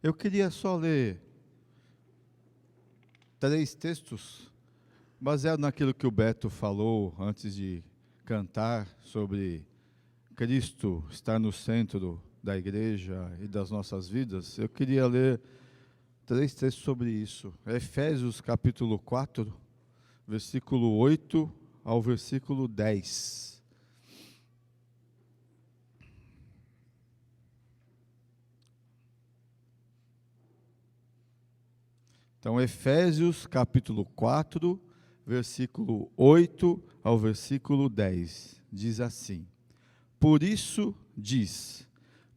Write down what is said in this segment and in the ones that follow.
Eu queria só ler 3 textos, baseado naquilo que o Beto falou antes de cantar, sobre Cristo estar no centro da igreja e das nossas vidas. Eu queria ler 3 textos sobre isso. Efésios capítulo 4, versículo 8 ao versículo 10. Então, Efésios capítulo 4, versículo 8 ao versículo 10, diz assim: Por isso diz,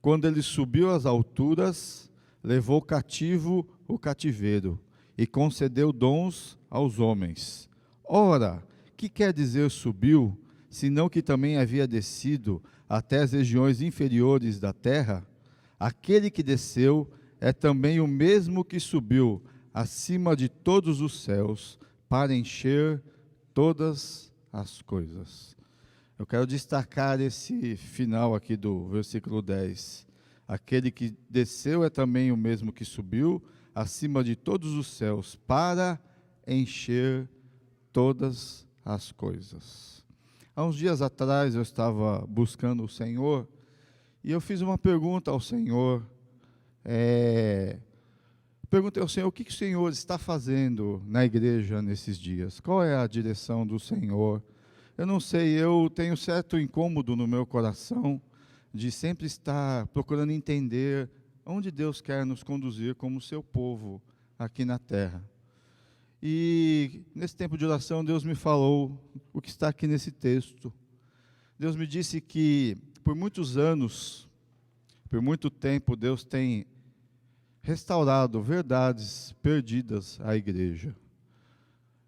quando ele subiu às alturas, levou cativo o cativeiro e concedeu dons aos homens. Ora, que quer dizer subiu, senão que também havia descido até as regiões inferiores da terra? Aquele que desceu é também o mesmo que subiu acima de todos os céus, para encher todas as coisas. Eu quero destacar esse final aqui do versículo 10. Aquele que desceu é também o mesmo que subiu, acima de todos os céus, para encher todas as coisas. Há uns dias atrás eu estava buscando o Senhor, e eu fiz uma pergunta ao Senhor, perguntei ao Senhor, o que o Senhor está fazendo na igreja nesses dias? Qual é a direção do Senhor? Eu não sei, eu tenho certo incômodo no meu coração de sempre estar procurando entender onde Deus quer nos conduzir como seu povo aqui na terra. E nesse tempo de oração, Deus me falou o que está aqui nesse texto. Deus me disse que por muitos anos, por muito tempo, Deus tem restaurado verdades perdidas à igreja.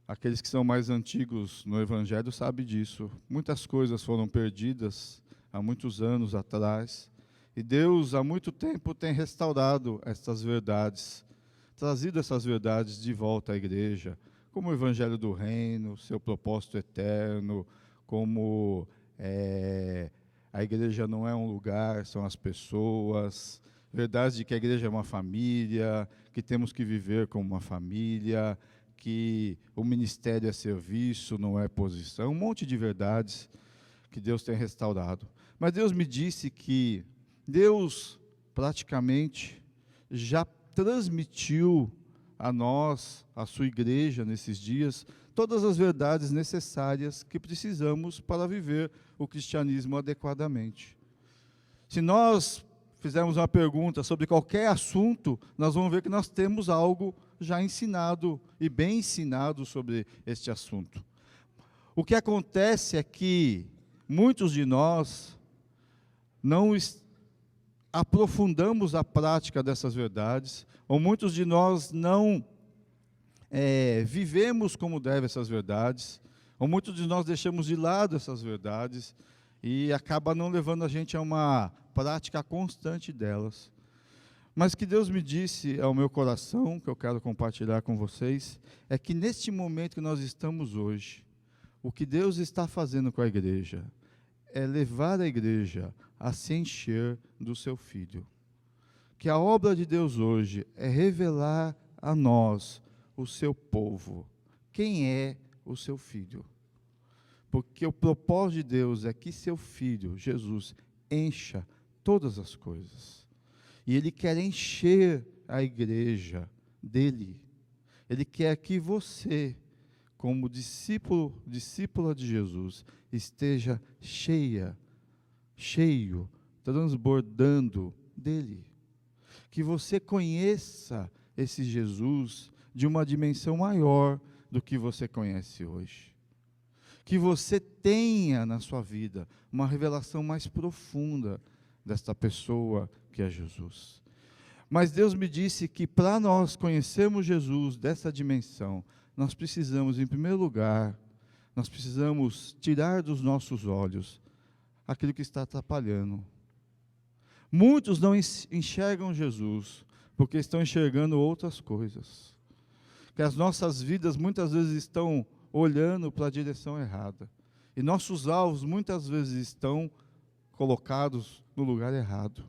Aqueles que são mais antigos no Evangelho sabem disso. Muitas coisas foram perdidas há muitos anos atrás, e Deus há muito tempo tem restaurado essas verdades, trazido essas verdades de volta à igreja, como o Evangelho do Reino, seu propósito eterno, como a igreja não é um lugar, são as pessoas, verdade de que a igreja é uma família, que temos que viver como uma família, que o ministério é serviço, não é posição, um monte de verdades que Deus tem restaurado. Mas Deus me disse que Deus praticamente já transmitiu a nós, a sua igreja nesses dias, todas as verdades necessárias que precisamos para viver o cristianismo adequadamente. Se nós fizermos uma pergunta sobre qualquer assunto, nós vamos ver que nós temos algo já ensinado e bem ensinado sobre este assunto. O que acontece é que muitos de nós não aprofundamos a prática dessas verdades, ou muitos de nós não vivemos como deve essas verdades, ou muitos de nós deixamos de lado essas verdades, e acaba não levando a gente a uma prática constante delas. Mas o que Deus me disse ao meu coração, que eu quero compartilhar com vocês, é que neste momento que nós estamos hoje, o que Deus está fazendo com a igreja é levar a igreja a se encher do seu Filho. Que a obra de Deus hoje é revelar a nós, o seu povo, quem é o seu Filho. Porque o propósito de Deus é que seu Filho, Jesus, encha todas as coisas. E Ele quer encher a igreja dele. Ele quer que você, como discípula de Jesus, esteja cheio, transbordando dele. Que você conheça esse Jesus de uma dimensão maior do que você conhece hoje. Que você tenha na sua vida uma revelação mais profunda desta pessoa que é Jesus. Mas Deus me disse que para nós conhecermos Jesus dessa dimensão, nós precisamos, em primeiro lugar, nós precisamos tirar dos nossos olhos aquilo que está atrapalhando. Muitos não enxergam Jesus, porque estão enxergando outras coisas. Que as nossas vidas muitas vezes estão olhando para a direção errada. E nossos alvos muitas vezes estão colocados no lugar errado.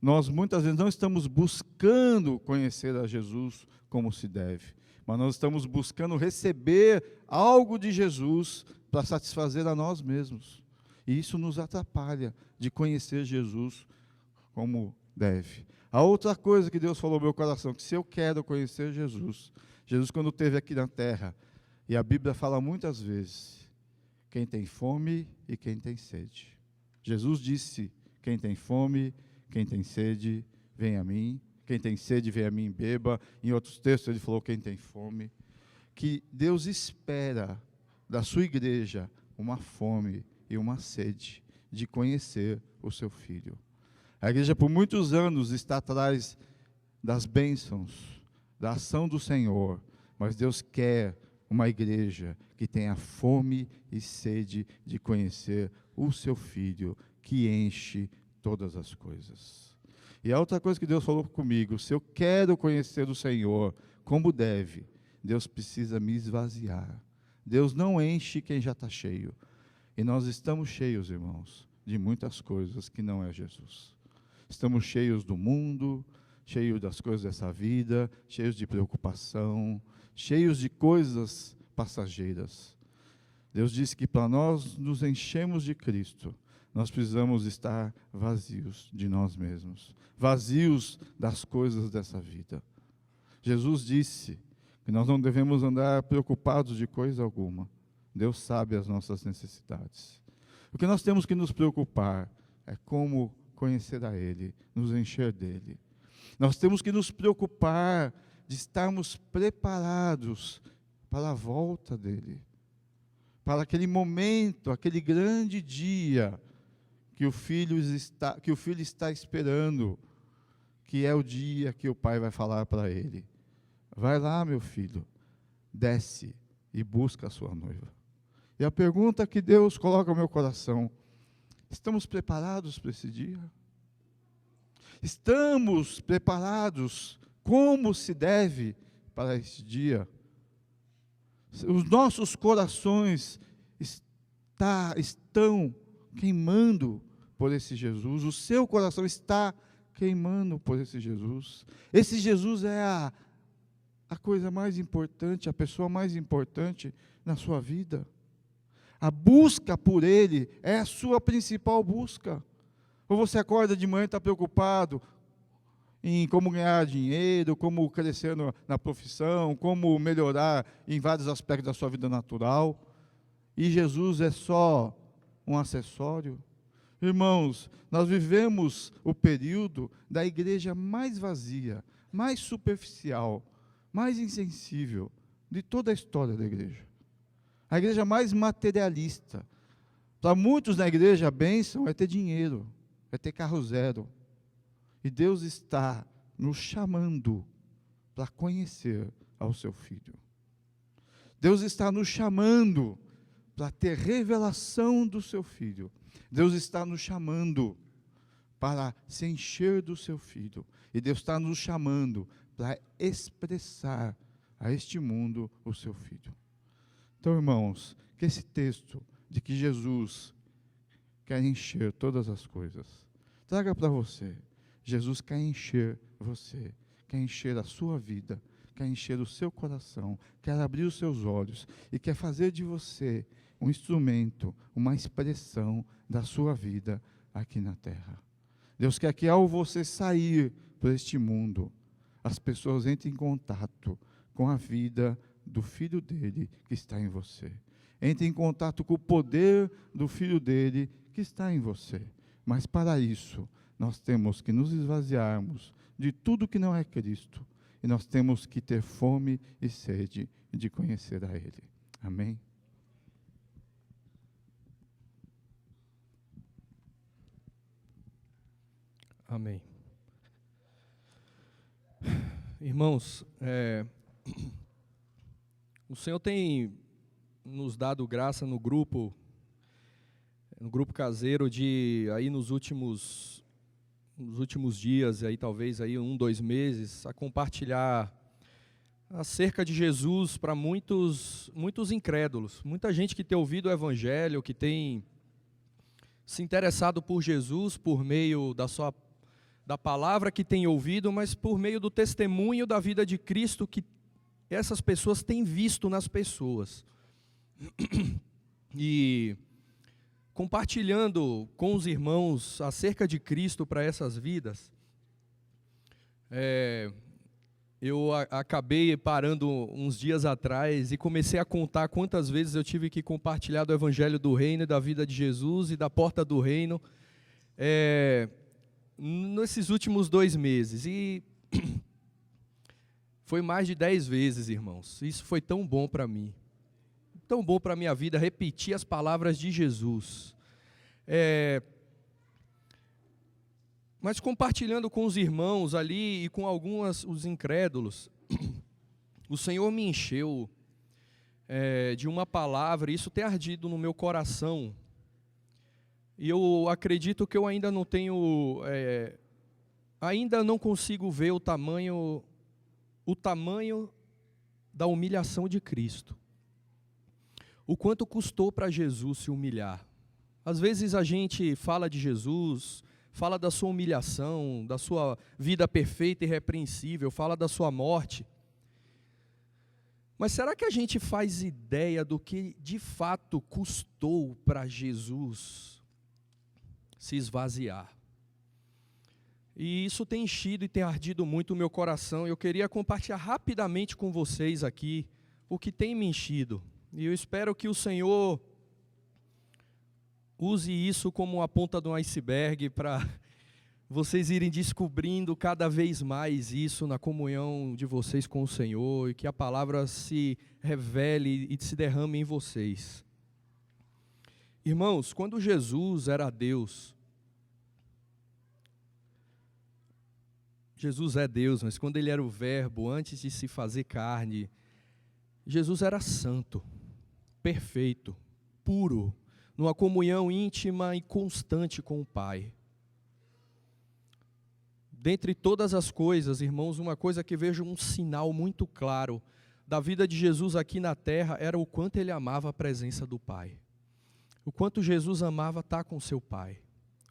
nós muitas vezes não estamos buscando conhecer a Jesus como se deve, mas nós estamos buscando receber algo de Jesus para satisfazer a nós mesmos. E isso nos atrapalha de conhecer Jesus como deve. A outra coisa que Deus falou no meu coração, que se eu quero conhecer Jesus, Jesus quando esteve aqui na terra, e a Bíblia fala muitas vezes, quem tem fome e quem tem sede. Jesus disse, quem tem fome, quem tem sede, vem a mim. Quem tem sede, vem a mim e beba. Em outros textos ele falou, quem tem fome. Que Deus espera da sua igreja uma fome e uma sede de conhecer o seu Filho. A igreja por muitos anos está atrás das bênçãos, da ação do Senhor, mas Deus quer uma igreja que tenha fome e sede de conhecer o seu Filho, que enche todas as coisas. E a outra coisa que Deus falou comigo, se eu quero conhecer o Senhor como deve, Deus precisa me esvaziar. Deus não enche quem já está cheio. E nós estamos cheios, irmãos, de muitas coisas que não é Jesus. Estamos cheios do mundo, cheios das coisas dessa vida, cheios de preocupação, cheios de coisas passageiras. Deus disse que para nós nos enchermos de Cristo, nós precisamos estar vazios de nós mesmos, vazios das coisas dessa vida. Jesus disse que nós não devemos andar preocupados de coisa alguma. Deus sabe as nossas necessidades. O que nós temos que nos preocupar é como conhecer a Ele, nos encher dEle. Nós temos que nos preocupar de estarmos preparados para a volta dEle, para aquele momento, aquele grande dia que o Filho está esperando, que é o dia que o Pai vai falar para ele: vai lá, meu filho, desce e busca a sua noiva. E a pergunta que Deus coloca no meu coração: estamos preparados para esse dia? Estamos preparados como se deve para esse dia? Os nossos corações estão queimando por esse Jesus, o seu coração está queimando por esse Jesus. Esse Jesus é a coisa mais importante, a pessoa mais importante na sua vida. A busca por Ele é a sua principal busca. Ou você acorda de manhã e está preocupado em como ganhar dinheiro, como crescer na profissão, como melhorar em vários aspectos da sua vida natural, e Jesus é só um acessório. Irmãos, nós vivemos o período da igreja mais vazia, mais superficial, mais insensível de toda a história da igreja. A igreja mais materialista. Para muitos na igreja, a bênção é ter dinheiro, é ter carro zero. E Deus está nos chamando para conhecer ao seu Filho. Deus está nos chamando para ter revelação do seu Filho. Deus está nos chamando para se encher do seu Filho. E Deus está nos chamando para expressar a este mundo o seu Filho. Então, irmãos, que esse texto de que Jesus quer encher todas as coisas, traga para você. Jesus quer encher você, quer encher a sua vida, quer encher o seu coração, quer abrir os seus olhos e quer fazer de você um instrumento, uma expressão da sua vida aqui na terra. Deus quer que ao você sair por este mundo, as pessoas entrem em contato com a vida do Filho dele que está em você. Entrem em contato com o poder do Filho dele que está em você. Mas para isso, nós temos que nos esvaziarmos de tudo que não é Cristo. E nós temos que ter fome e sede de conhecer a Ele. Amém? Amém. Irmãos, o Senhor tem nos dado graça no grupo caseiro de aí nos últimos dias, aí talvez aí 2 meses, a compartilhar acerca de Jesus para muitos incrédulos, muita gente que tem ouvido o Evangelho, que tem se interessado por Jesus por meio da sua da palavra que têm ouvido, mas por meio do testemunho da vida de Cristo que essas pessoas têm visto nas pessoas. E compartilhando com os irmãos acerca de Cristo para essas vidas, eu acabei parando uns dias atrás e comecei a contar quantas vezes eu tive que compartilhar do Evangelho do Reino, da vida de Jesus e da porta do Reino, nesses últimos 2 meses. E foi mais de 10 vezes, irmãos. Isso foi tão bom para mim. Tão bom para a minha vida, repetir as palavras de Jesus. Mas compartilhando com os irmãos ali e com os incrédulos, o Senhor me encheu de uma palavra, e isso tem ardido no meu coração. E eu acredito que eu ainda não tenho, ainda não consigo ver o tamanho da humilhação de Cristo. O quanto custou para Jesus se humilhar. Às vezes a gente fala de Jesus, fala da sua humilhação, da sua vida perfeita e irrepreensível, fala da sua morte. Mas será que a gente faz ideia do que de fato custou para Jesus se esvaziar? E isso tem enchido e tem ardido muito o meu coração. Eu queria compartilhar rapidamente com vocês aqui o que tem me enchido. E eu espero que o Senhor use isso como a ponta de um iceberg para vocês irem descobrindo cada vez mais isso na comunhão de vocês com o Senhor, e que a palavra se revele e se derrame em vocês. Irmãos, quando Jesus era Deus, Jesus é Deus, mas quando Ele era o Verbo, antes de se fazer carne, Jesus era santo, perfeito, puro, numa comunhão íntima e constante com o Pai. Dentre todas as coisas, irmãos, uma coisa que vejo um sinal muito claro da vida de Jesus aqui na terra era o quanto Ele amava a presença do Pai. O quanto Jesus amava estar com seu Pai.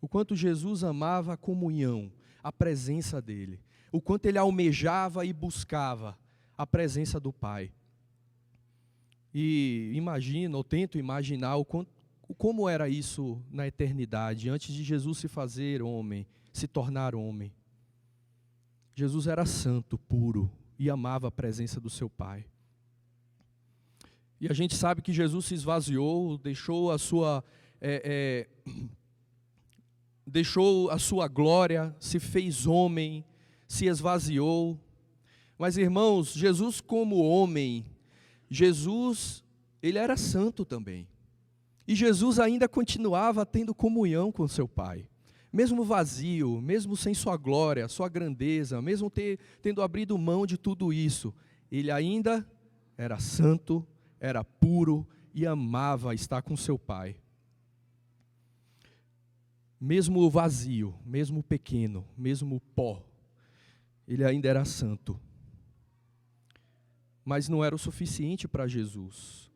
O quanto Jesus amava a comunhão, a presença dEle. O quanto Ele almejava e buscava a presença do Pai. E imagino, ou tento imaginar como era isso na eternidade, antes de Jesus se fazer homem, se tornar homem. Jesus era santo, puro, e amava a presença do seu Pai. E a gente sabe que Jesus se esvaziou, deixou a sua glória, se fez homem, se esvaziou. Mas, irmãos, Jesus como homem, Jesus, Ele era santo também. E Jesus ainda continuava tendo comunhão com seu Pai. Mesmo vazio, mesmo sem sua glória, sua grandeza, mesmo tendo abrido mão de tudo isso, Ele ainda era santo, era puro e amava estar com seu Pai. Mesmo vazio, mesmo pequeno, mesmo pó, Ele ainda era santo. Mas não era o suficiente para Jesus.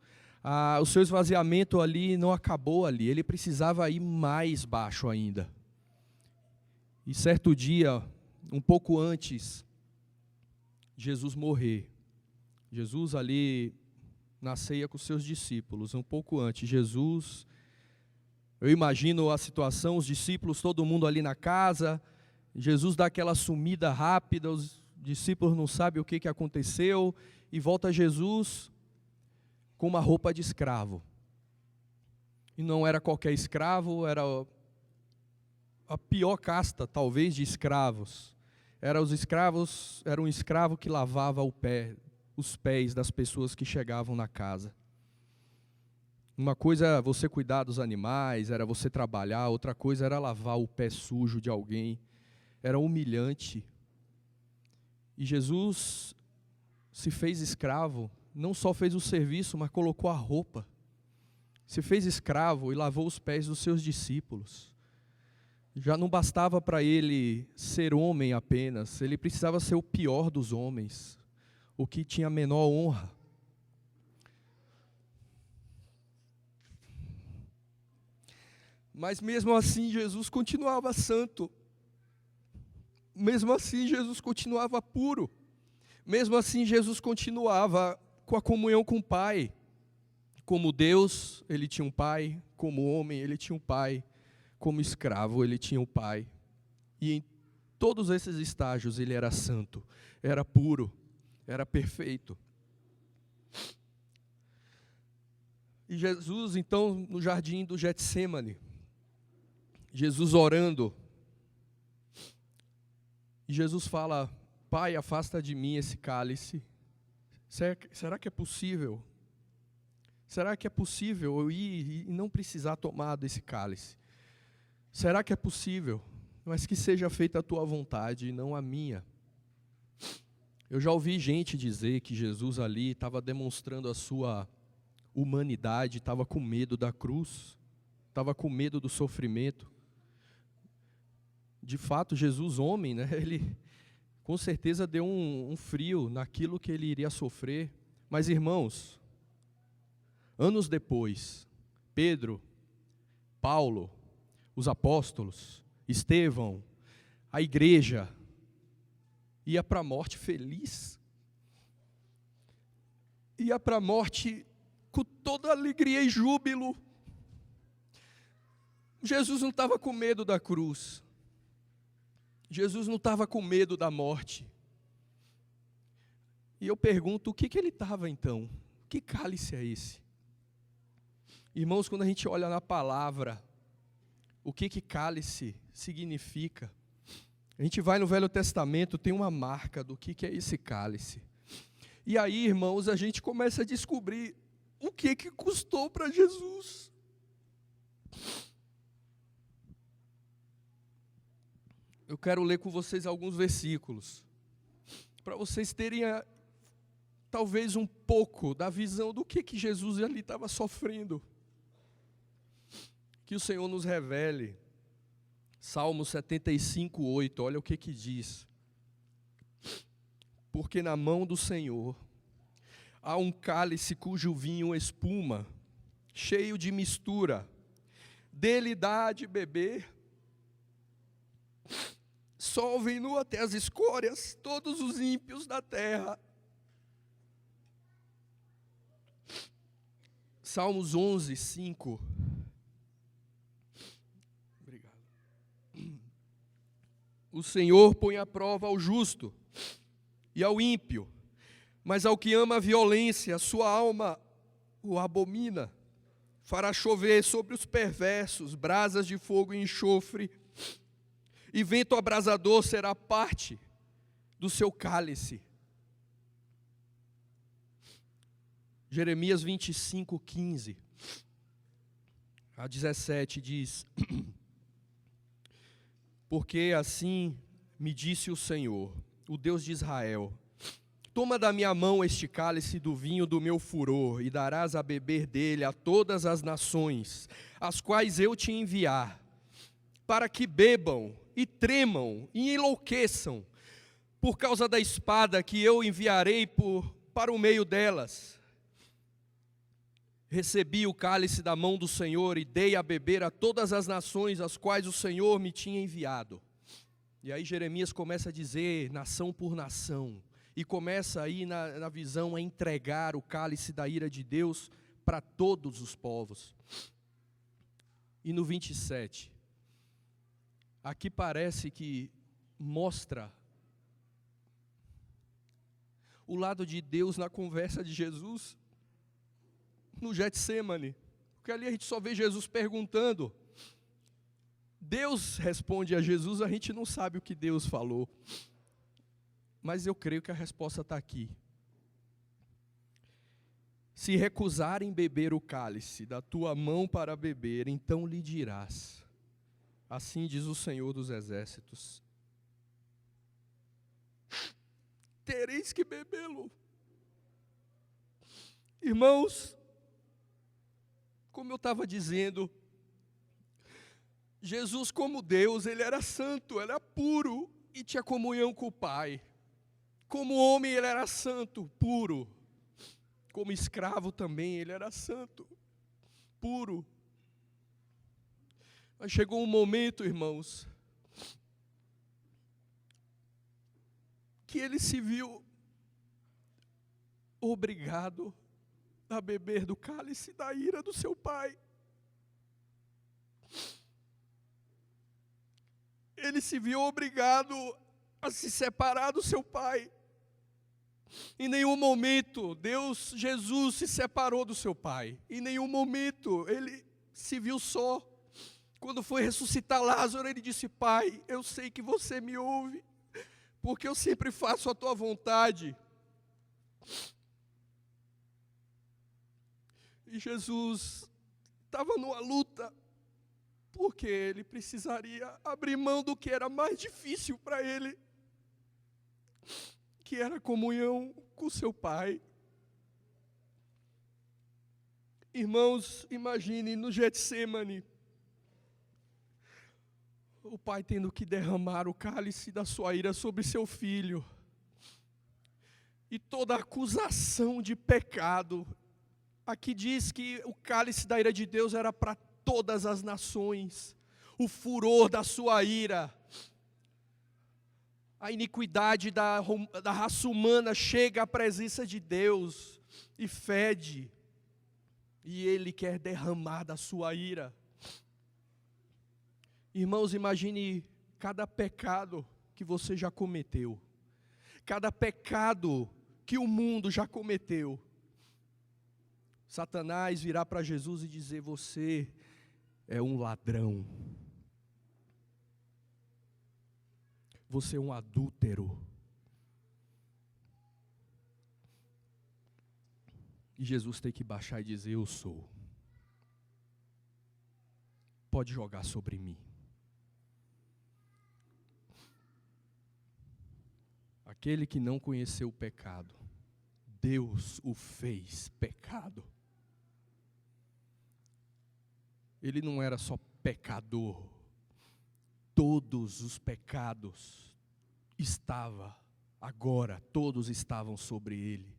O seu esvaziamento ali não acabou ali, Ele precisava ir mais baixo ainda. E certo dia, um pouco antes de Jesus morrer, Jesus ali na ceia com os seus discípulos, um pouco antes, Jesus, eu imagino a situação, os discípulos, todo mundo ali na casa, Jesus dá aquela sumida rápida, os discípulos não sabem o que aconteceu, e volta Jesus com uma roupa de escravo. E não era qualquer escravo, era a pior casta, talvez, de escravos. Era um escravo que lavava os pés das pessoas que chegavam na casa. Uma coisa era você cuidar dos animais, era você trabalhar, outra coisa era lavar o pé sujo de alguém. Era humilhante. E Jesus se fez escravo, não só fez o serviço, mas colocou a roupa. Se fez escravo e lavou os pés dos seus discípulos. Já não bastava para ele ser homem apenas, ele precisava ser o pior dos homens, o que tinha menor honra. Mas mesmo assim Jesus continuava santo. mesmo assim Jesus continuava puro. Mesmo assim Jesus continuava com a comunhão com o Pai. Como Deus, ele tinha um pai. Como homem, ele tinha um pai. Como escravo, ele tinha um pai. E em todos esses estágios ele era santo, era puro, era perfeito. E Jesus, então, no jardim do Getsêmani, Jesus orando, e Jesus fala: Pai, afasta de mim esse cálice. Será que é possível? Será que é possível eu ir e não precisar tomar desse cálice? Será que é possível? Mas que seja feita a tua vontade e não a minha. Eu já ouvi gente dizer que Jesus ali estava demonstrando a sua humanidade, estava com medo da cruz, estava com medo do sofrimento. De fato, Jesus, homem, né, ele com certeza deu um frio naquilo que ele iria sofrer. Mas, irmãos, anos depois, Pedro, Paulo, os apóstolos, Estevão, a igreja, ia para a morte feliz. Ia para a morte com toda alegria e júbilo. Jesus não estava com medo da cruz. Jesus não estava com medo da morte. E eu pergunto, o que ele estava então? Que cálice é esse? Irmãos, quando a gente olha na palavra, o que cálice significa? A gente vai no Velho Testamento, tem uma marca do que é esse cálice. E aí, irmãos, a gente começa a descobrir o que custou para Jesus. Eu quero ler com vocês alguns versículos, para vocês terem talvez um pouco da visão do que Jesus ali estava sofrendo. Que o Senhor nos revele. Salmo 75, 8, olha o que diz. Porque na mão do Senhor há um cálice cujo vinho espuma, cheio de mistura, dele dá de beber, solvem-no até as escórias todos os ímpios da terra. Salmos 11, 5. Obrigado. O Senhor põe à prova ao justo e ao ímpio, mas ao que ama a violência, a sua alma o abomina. Fará chover sobre os perversos brasas de fogo e enxofre, e vento abrasador será parte do seu cálice. Jeremias 25, 15 a 17 diz: Porque assim me disse o Senhor, o Deus de Israel: toma da minha mão este cálice do vinho do meu furor, e darás a beber dele a todas as nações, as quais eu te enviar, para que bebam e tremam e enlouqueçam, por causa da espada que eu enviarei para o meio delas. Recebi o cálice da mão do Senhor e dei a beber a todas as nações, as quais o Senhor me tinha enviado. E aí Jeremias começa a dizer, nação por nação, e começa aí na visão a entregar o cálice da ira de Deus para todos os povos. E no 27, aqui parece que mostra o lado de Deus na conversa de Jesus no Getsêmani, porque ali a gente só vê Jesus perguntando. Deus responde a Jesus, a gente não sabe o que Deus falou, mas eu creio que a resposta está aqui. Se recusarem beber o cálice da tua mão para beber, então lhe dirás: assim diz o Senhor dos Exércitos, tereis que bebê-lo. Irmãos, como eu estava dizendo, Jesus como Deus, ele era santo, ele era puro e tinha comunhão com o Pai. Como homem ele era santo, puro. Como escravo também ele era santo, puro. Mas chegou um momento, irmãos, que ele se viu obrigado a beber do cálice da ira do seu pai. Ele se viu obrigado a se separar do seu pai. Em nenhum momento Jesus se separou do seu pai. Em nenhum momento ele se viu só. Quando foi ressuscitar Lázaro, ele disse: Pai, eu sei que você me ouve, porque eu sempre faço a tua vontade. E Jesus estava numa luta, porque ele precisaria abrir mão do que era mais difícil para ele, que era a comunhão com seu pai. Irmãos, imagine no Getsêmani, o pai tendo que derramar o cálice da sua ira sobre seu filho, e toda a acusação de pecado. Aqui diz que o cálice da ira de Deus era para todas as nações, o furor da sua ira. A iniquidade da raça humana chega à presença de Deus e fede, e Ele quer derramar da sua ira. Irmãos, imagine cada pecado que você já cometeu, cada pecado que o mundo já cometeu. Satanás virá para Jesus e dizer: você é um ladrão, você é um adúltero. E Jesus tem que baixar e dizer: eu sou. Pode jogar sobre mim. Aquele que não conheceu o pecado, Deus o fez pecado. Ele não era só pecador, todos os pecados todos estavam sobre ele.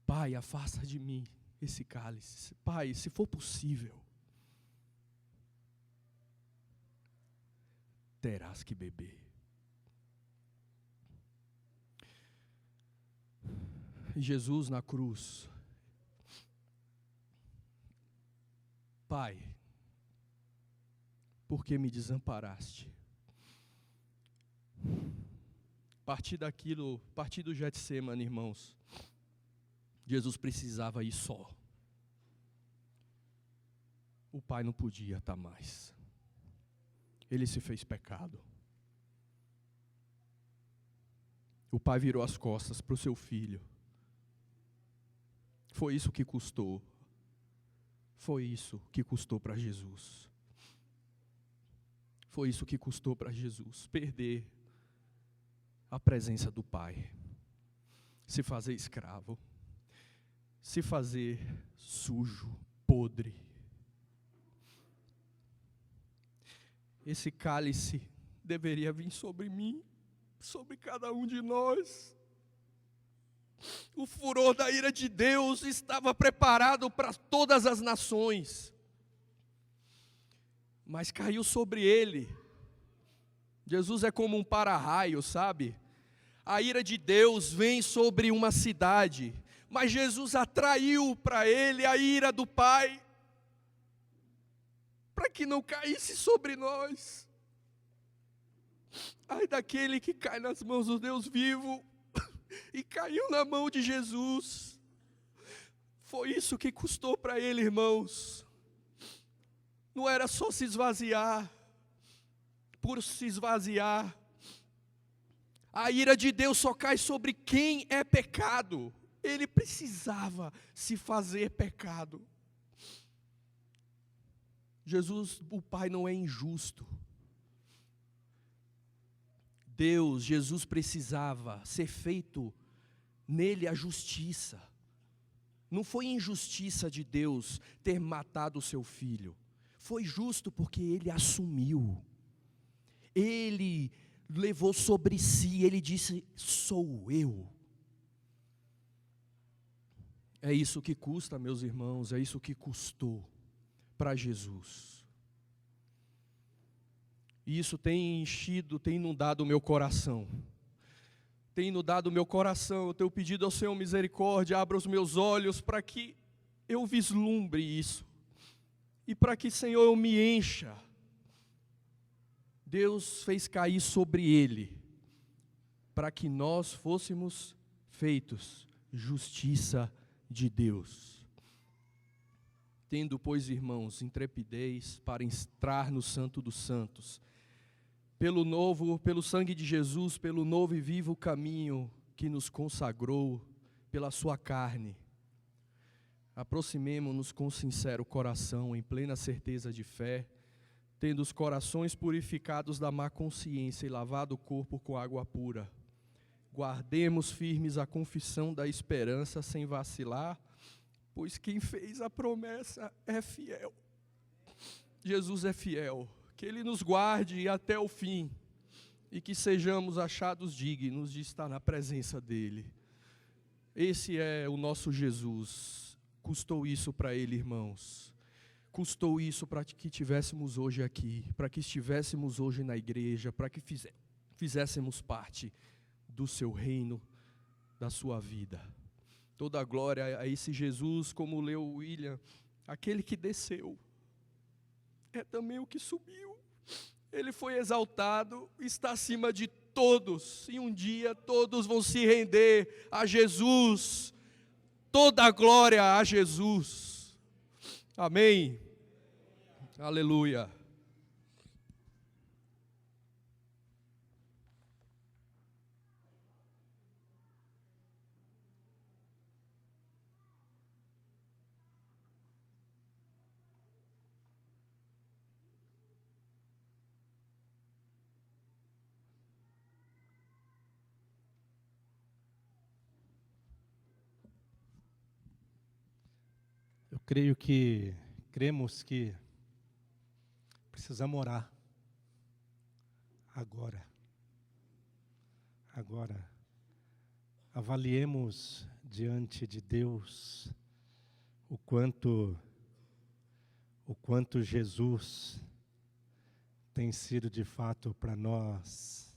Pai, afasta de mim esse cálice. Pai, se for possível, terás que beber. E Jesus na cruz: Pai, por que me desamparaste? A partir do Getsêmani, irmãos, Jesus precisava ir só. O Pai não podia estar mais. Ele se fez pecado. O Pai virou as costas para o seu filho. Foi isso que custou. Foi isso que custou para Jesus. Foi isso que custou para Jesus perder a presença do Pai, se fazer escravo, se fazer sujo, podre. Esse cálice deveria vir sobre mim, sobre cada um de nós. O furor da ira de Deus estava preparado para todas as nações, mas caiu sobre ele. Jesus é como um para-raio, sabe? A ira de Deus vem sobre uma cidade, mas Jesus atraiu para ele a ira do Pai, para que não caísse sobre nós. Ai daquele que cai nas mãos do Deus vivo, e caiu na mão de Jesus. Foi isso que custou para ele, irmãos. Não era só se esvaziar, por se esvaziar. A ira de Deus só cai sobre quem é pecado. Ele precisava se fazer pecado. Jesus, o Pai, não é injusto. Jesus precisava ser feito nele a justiça. Não foi injustiça de Deus ter matado o seu filho. Foi justo porque ele assumiu. Ele levou sobre si, ele disse: sou eu. É isso que custa, meus irmãos, é isso que custou para Jesus. E isso tem enchido, tem inundado o meu coração. Tem inundado o meu coração. Eu tenho pedido ao Senhor misericórdia, abra os meus olhos para que eu vislumbre isso. E para que, Senhor, eu me encha. Deus fez cair sobre ele, para que nós fôssemos feitos justiça de Deus. Tendo, pois, irmãos, intrepidez para entrar no Santo dos Santos, pelo sangue de Jesus, pelo novo e vivo caminho que nos consagrou, pela sua carne, aproximemo-nos com sincero coração, em plena certeza de fé, tendo os corações purificados da má consciência e lavado o corpo com água pura. Guardemos firmes a confissão da esperança sem vacilar, pois quem fez a promessa é fiel. Jesus é fiel. Que Ele nos guarde até o fim e que sejamos achados dignos de estar na presença dEle. Esse é o nosso Jesus. Custou isso para Ele, irmãos. Custou isso para que estivéssemos hoje aqui, para que estivéssemos hoje na igreja, para que fizéssemos parte do seu reino, da sua vida. Toda a glória a esse Jesus, como leu o William, aquele que desceu, é também o que subiu. Ele foi exaltado, está acima de todos, e um dia todos vão se render a Jesus. Toda a glória a Jesus. Amém. Aleluia. Cremos que precisamos orar agora. Avaliemos diante de Deus o quanto Jesus tem sido de fato para nós,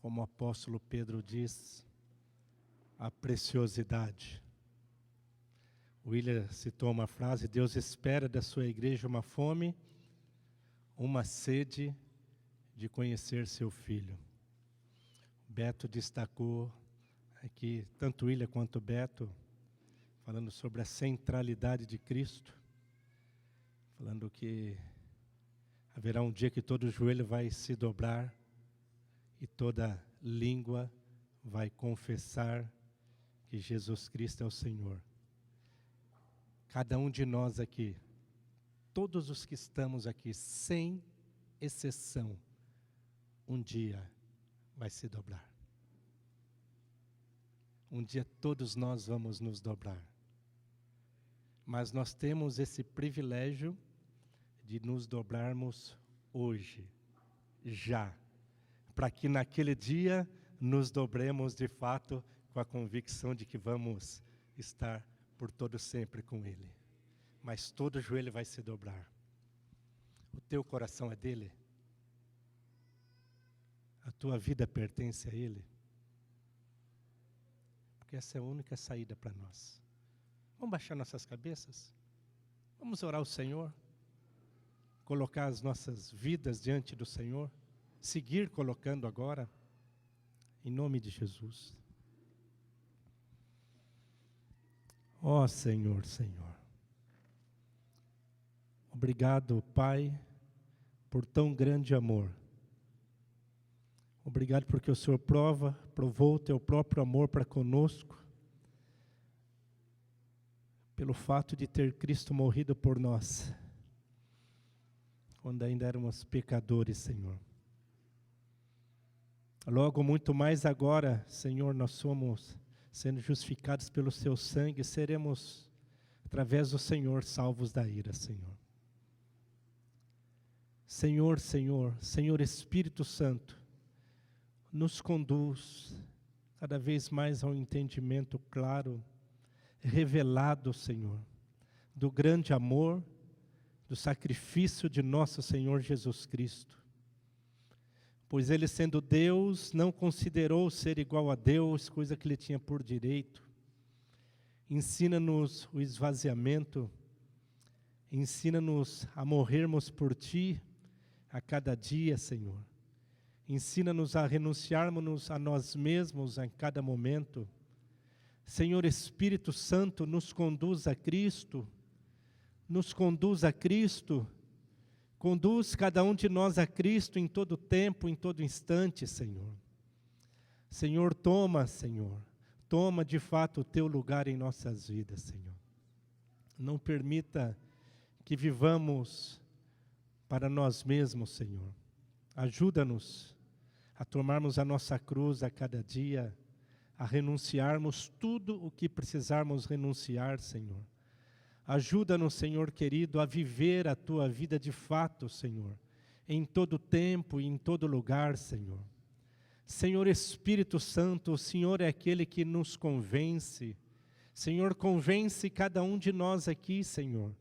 como o apóstolo Pedro diz, a preciosidade. William citou uma frase: Deus espera da sua igreja uma fome, uma sede de conhecer seu Filho. Beto destacou aqui, tanto William quanto Beto, falando sobre a centralidade de Cristo, falando que haverá um dia que todo joelho vai se dobrar e toda língua vai confessar que Jesus Cristo é o Senhor. Cada um de nós aqui, todos os que estamos aqui, sem exceção, um dia vai se dobrar. Um dia todos nós vamos nos dobrar. Mas nós temos esse privilégio de nos dobrarmos hoje, já, para que naquele dia nos dobremos de fato com a convicção de que vamos estar por todo sempre com Ele. Mas todo joelho vai se dobrar. O teu coração é dele? A tua vida pertence a Ele? Porque essa é a única saída para nós. Vamos baixar nossas cabeças? Vamos orar ao Senhor? Colocar as nossas vidas diante do Senhor? Seguir colocando agora? Em nome de Jesus. Ó Senhor, Senhor. Obrigado, Pai, por tão grande amor. Obrigado porque o Senhor provou o teu próprio amor para conosco, pelo fato de ter Cristo morrido por nós, quando ainda éramos pecadores, Senhor. Logo, muito mais agora, Senhor, nós somos sendo justificados pelo seu sangue, seremos, através do Senhor, salvos da ira, Senhor. Senhor Espírito Santo, nos conduz cada vez mais ao entendimento claro, revelado, Senhor, do grande amor do sacrifício de nosso Senhor Jesus Cristo. Pois ele, sendo Deus, não considerou ser igual a Deus, coisa que ele tinha por direito. Ensina-nos o esvaziamento, ensina-nos a morrermos por Ti a cada dia, Senhor. Ensina-nos a renunciarmos a nós mesmos a cada momento. Senhor Espírito Santo, nos conduz a Cristo, conduz cada um de nós a Cristo em todo tempo, em todo instante, Senhor. Senhor, toma de fato o Teu lugar em nossas vidas, Senhor. Não permita que vivamos para nós mesmos, Senhor. Ajuda-nos a tomarmos a nossa cruz a cada dia, a renunciarmos tudo o que precisarmos renunciar, Senhor. Ajuda-nos, Senhor querido, a viver a Tua vida de fato, Senhor, em todo tempo e em todo lugar, Senhor. Senhor Espírito Santo, o Senhor é aquele que nos convence. Senhor, convence cada um de nós aqui, Senhor,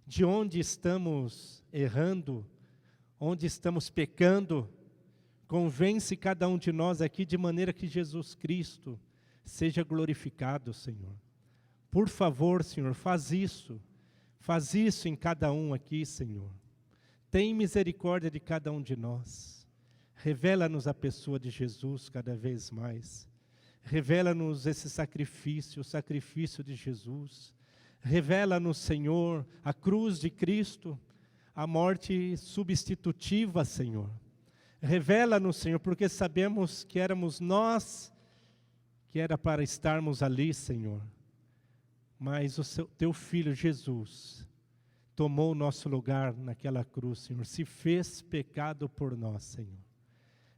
de onde estamos errando, onde estamos pecando. Convence cada um de nós aqui de maneira que Jesus Cristo seja glorificado, Senhor. Por favor, Senhor, faz isso em cada um aqui, Senhor. Tem misericórdia de cada um de nós. Revela-nos a pessoa de Jesus cada vez mais. Revela-nos esse sacrifício, o sacrifício de Jesus. Revela-nos, Senhor, a cruz de Cristo, a morte substitutiva, Senhor. Revela-nos, Senhor, porque sabemos que éramos nós que era para estarmos ali, Senhor. Mas Teu Filho Jesus tomou o nosso lugar naquela cruz, Senhor. Se fez pecado por nós, Senhor.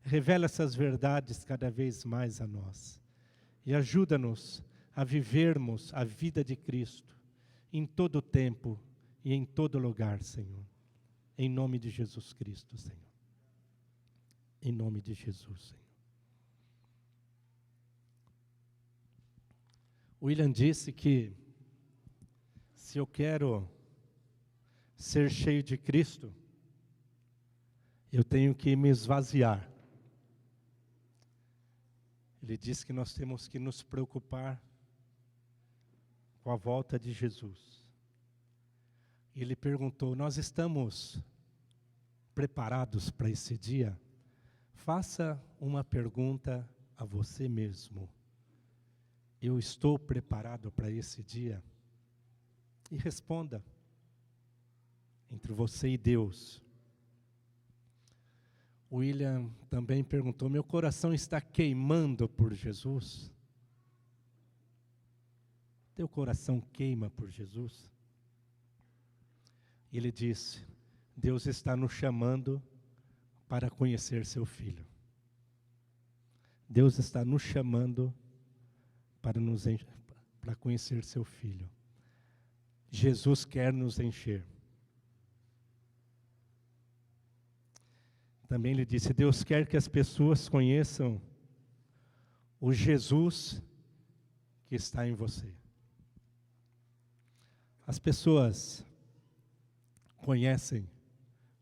Revela essas verdades cada vez mais a nós. E ajuda-nos a vivermos a vida de Cristo em todo tempo e em todo lugar, Senhor. Em nome de Jesus Cristo, Senhor. Em nome de Jesus, Senhor. William disse que se eu quero ser cheio de Cristo, eu tenho que me esvaziar. Ele disse que nós temos que nos preocupar com a volta de Jesus. Ele perguntou: nós estamos preparados para esse dia? Faça uma pergunta a você mesmo. Eu estou preparado para esse dia? E responda, entre você e Deus. William também perguntou: meu coração está queimando por Jesus? Teu coração queima por Jesus? Ele disse: Deus está nos chamando para conhecer seu Filho. Deus está nos chamando para conhecer seu Filho. Jesus quer nos encher. Também ele disse: Deus quer que as pessoas conheçam o Jesus que está em você. As pessoas conhecem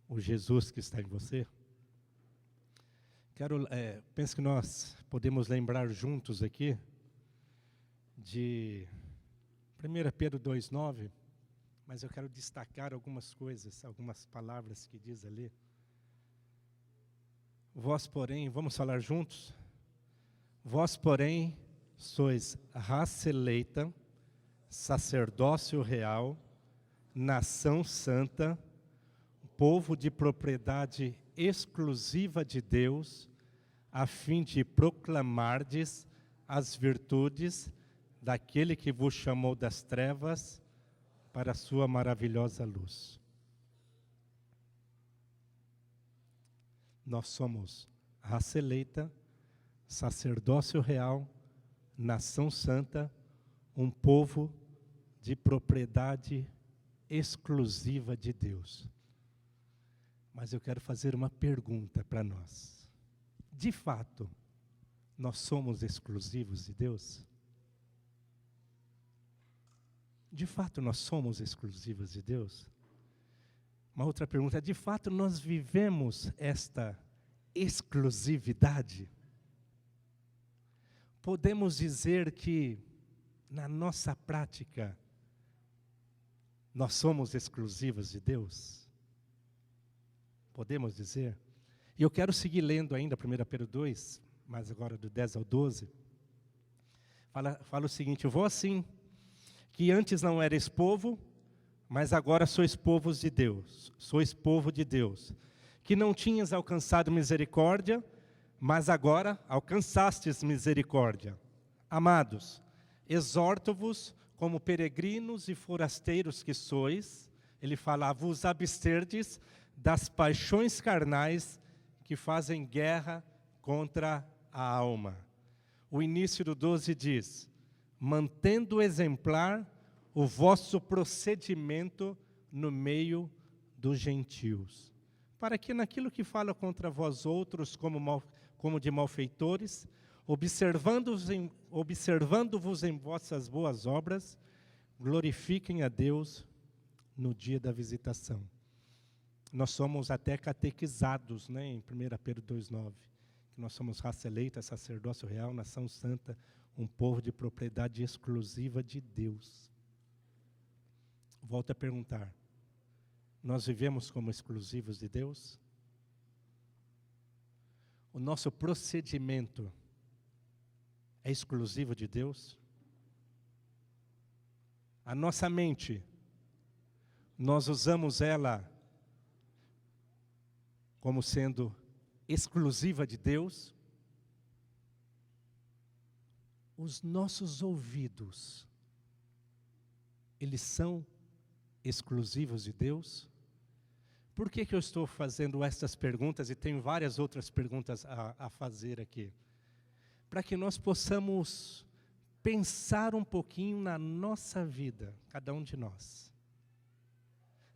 o Jesus que está em você? Penso que nós podemos lembrar juntos aqui de 1 Pedro 2,9, mas eu quero destacar algumas coisas, algumas palavras que diz ali. Vós, porém, vamos falar juntos? Vós, porém, sois raça eleita, sacerdócio real, nação santa, povo de propriedade exclusiva de Deus, a fim de proclamardes as virtudes daquele que vos chamou das trevas para a sua maravilhosa luz. Nós somos raça eleita, sacerdócio real, nação santa, um povo de propriedade exclusiva de Deus. Mas eu quero fazer uma pergunta para nós. De fato, nós somos exclusivos de Deus? De fato, nós somos exclusivos de Deus? Uma outra pergunta: de fato nós vivemos esta exclusividade? Podemos dizer que, na nossa prática, nós somos exclusivos de Deus? Podemos dizer? E eu quero seguir lendo ainda 1 Pedro 2, mas agora do 10 ao 12. Fala o seguinte: vós sim, que antes não erais povo, mas agora sois povos de Deus, sois povo de Deus, que não tinhas alcançado misericórdia, mas agora alcançastes misericórdia. Amados, exorto-vos como peregrinos e forasteiros que sois, ele fala, vos absterdes das paixões carnais que fazem guerra contra a alma. O início do 12 diz, mantendo exemplar o vosso procedimento no meio dos gentios, para que naquilo que fala contra vós outros como de malfeitores, observando-vos em vossas boas obras, glorifiquem a Deus no dia da visitação. Nós somos até catequizados, né, em 1 Pedro 2,9, que nós somos raça eleita, sacerdócio real, nação santa, um povo de propriedade exclusiva de Deus. Volto a perguntar, nós vivemos como exclusivos de Deus? O nosso procedimento é exclusivo de Deus? A nossa mente, nós usamos ela como sendo exclusiva de Deus? Os nossos ouvidos, eles são exclusivos de Deus? Por que eu estou fazendo estas perguntas e tenho várias outras perguntas a fazer aqui? Para que nós possamos pensar um pouquinho na nossa vida, cada um de nós.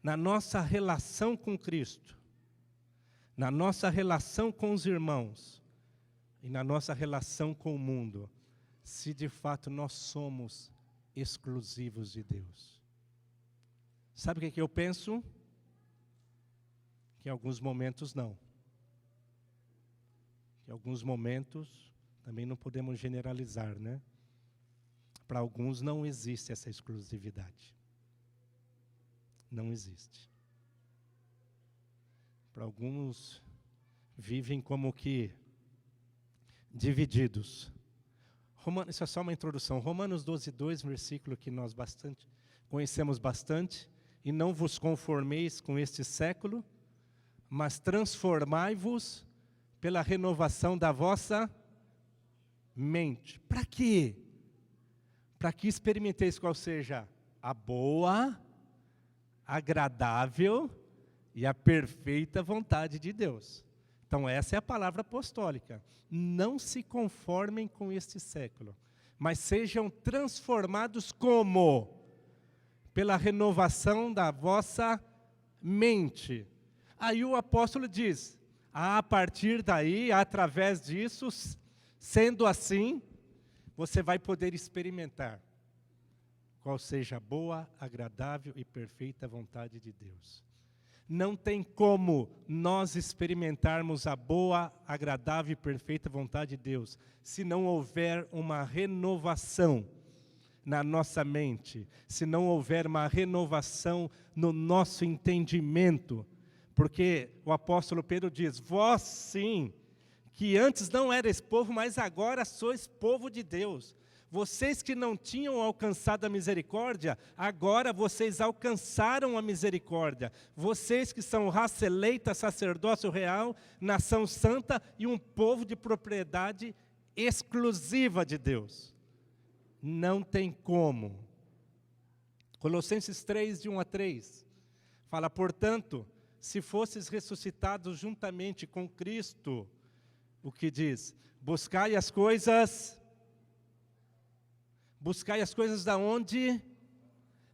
Na nossa relação com Cristo, na nossa relação com os irmãos e na nossa relação com o mundo, se de fato nós somos exclusivos de Deus. Sabe o que eu penso? Que em alguns momentos não. Que em alguns momentos, também não podemos generalizar, né? Para alguns não existe essa exclusividade. Não existe. Para alguns vivem como que divididos. Isso é só uma introdução. Romanos 12:2, versículo que nós conhecemos bastante. E não vos conformeis com este século, mas transformai-vos pela renovação da vossa mente. Para quê? Para que experimenteis qual seja a boa, agradável e a perfeita vontade de Deus. Então essa é a palavra apostólica. Não se conformem com este século, mas sejam transformados como? Pela renovação da vossa mente. Aí o apóstolo diz, a partir daí, através disso, sendo assim, você vai poder experimentar qual seja a boa, agradável e perfeita vontade de Deus. Não tem como nós experimentarmos a boa, agradável e perfeita vontade de Deus, se não houver uma renovação na nossa mente, se não houver uma renovação no nosso entendimento. Porque o apóstolo Pedro diz, vós sim, que antes não erais povo, mas agora sois povo de Deus. Vocês que não tinham alcançado a misericórdia, agora vocês alcançaram a misericórdia. Vocês que são raça eleita, sacerdócio real, nação santa e um povo de propriedade exclusiva de Deus. Não tem como. Colossenses 3, de 1 a 3, fala, portanto, se fosses ressuscitados juntamente com Cristo, o que diz? Buscai as coisas da onde?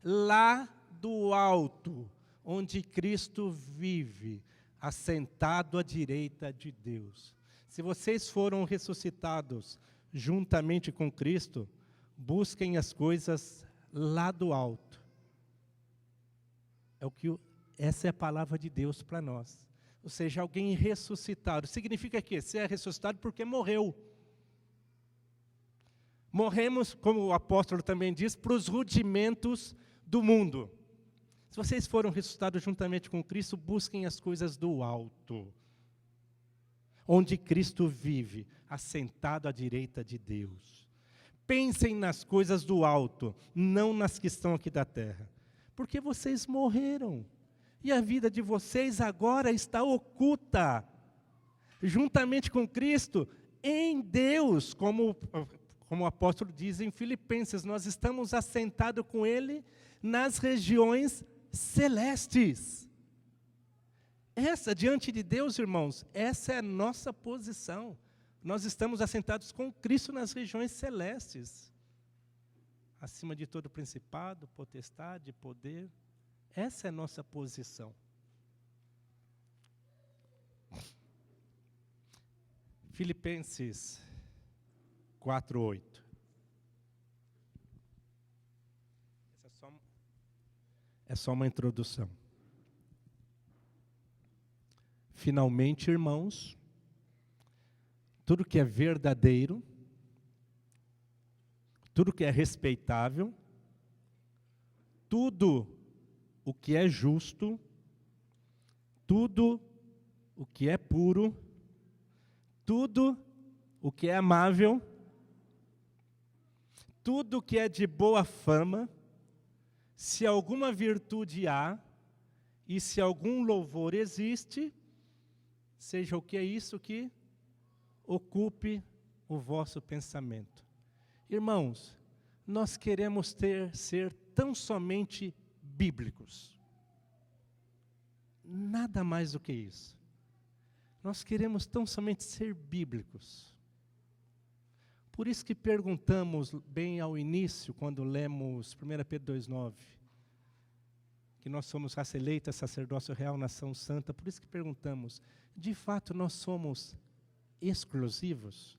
Lá do alto, onde Cristo vive, assentado à direita de Deus. Se vocês foram ressuscitados juntamente com Cristo, busquem as coisas lá do alto. Essa é a palavra de Deus para nós. Ou seja, alguém ressuscitado. Significa que você é ressuscitado porque morreu. Morremos, como o apóstolo também diz, para os rudimentos do mundo. Se vocês foram ressuscitados juntamente com Cristo, busquem as coisas do alto, onde Cristo vive, assentado à direita de Deus. Pensem nas coisas do alto, não nas que estão aqui da terra. Porque vocês morreram. E a vida de vocês agora está oculta, juntamente com Cristo, em Deus, como o apóstolo diz em Filipenses, nós estamos assentados com Ele nas regiões celestes. Essa, diante de Deus, irmãos, essa é a nossa posição. Nós estamos assentados com Cristo nas regiões celestes, acima de todo principado, potestade, poder. Essa é a nossa posição. Filipenses 4:8. É só uma introdução. Finalmente, irmãos, tudo que é verdadeiro, tudo que é respeitável, tudo o que é justo, tudo o que é puro, tudo o que é amável, tudo o que é de boa fama, se alguma virtude há, e se algum louvor existe, seja o que é isso que ocupe o vosso pensamento. Irmãos, nós queremos ser tão somente bíblicos. Nada mais do que isso. Nós queremos tão somente ser bíblicos. Por isso que perguntamos bem ao início, quando lemos 1 Pedro 2,9, que nós somos raça eleita, sacerdócio real, nação santa. Por isso que perguntamos, de fato nós somos exclusivos?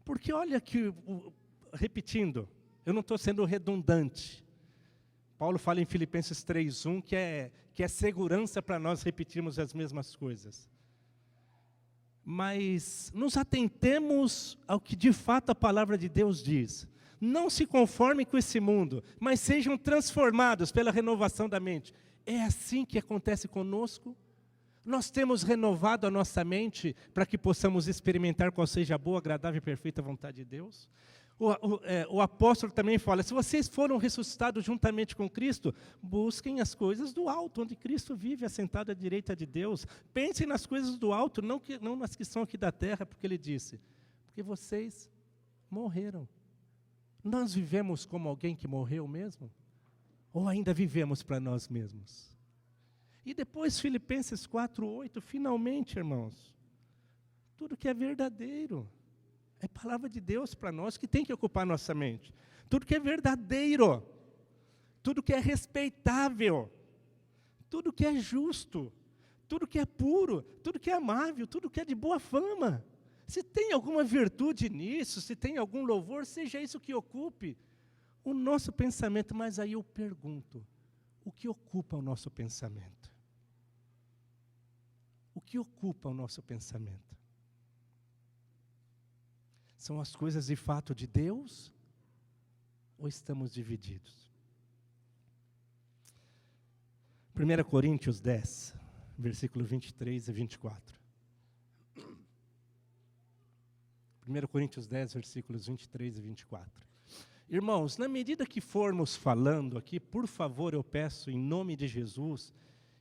Porque olha que, repetindo, eu não estou sendo redundante. Paulo fala em Filipenses 3:1 que é segurança para nós repetirmos as mesmas coisas. Mas nos atentemos ao que de fato a palavra de Deus diz. Não se conformem com esse mundo, mas sejam transformados pela renovação da mente. É assim que acontece conosco? Nós temos renovado a nossa mente para que possamos experimentar qual seja a boa, agradável e perfeita vontade de Deus? O apóstolo também fala, se vocês foram ressuscitados juntamente com Cristo, busquem as coisas do alto, onde Cristo vive assentado à direita de Deus. Pensem nas coisas do alto, não nas que são aqui da terra, porque ele disse, porque vocês morreram. Nós vivemos como alguém que morreu mesmo? Ou ainda vivemos para nós mesmos? E depois Filipenses 4:8, finalmente, irmãos, tudo que é verdadeiro, é palavra de Deus para nós, que tem que ocupar nossa mente. Tudo que é verdadeiro, tudo que é respeitável, tudo que é justo, tudo que é puro, tudo que é amável, tudo que é de boa fama. Se tem alguma virtude nisso, se tem algum louvor, seja isso que ocupe o nosso pensamento. Mas aí eu pergunto, o que ocupa o nosso pensamento? O que ocupa o nosso pensamento? São as coisas de fato de Deus? Ou estamos divididos? 1 Coríntios 10, versículo 23 e 24. 1 Coríntios 10, versículos 23 e 24. Irmãos, na medida que formos falando aqui, por favor, eu peço em nome de Jesus,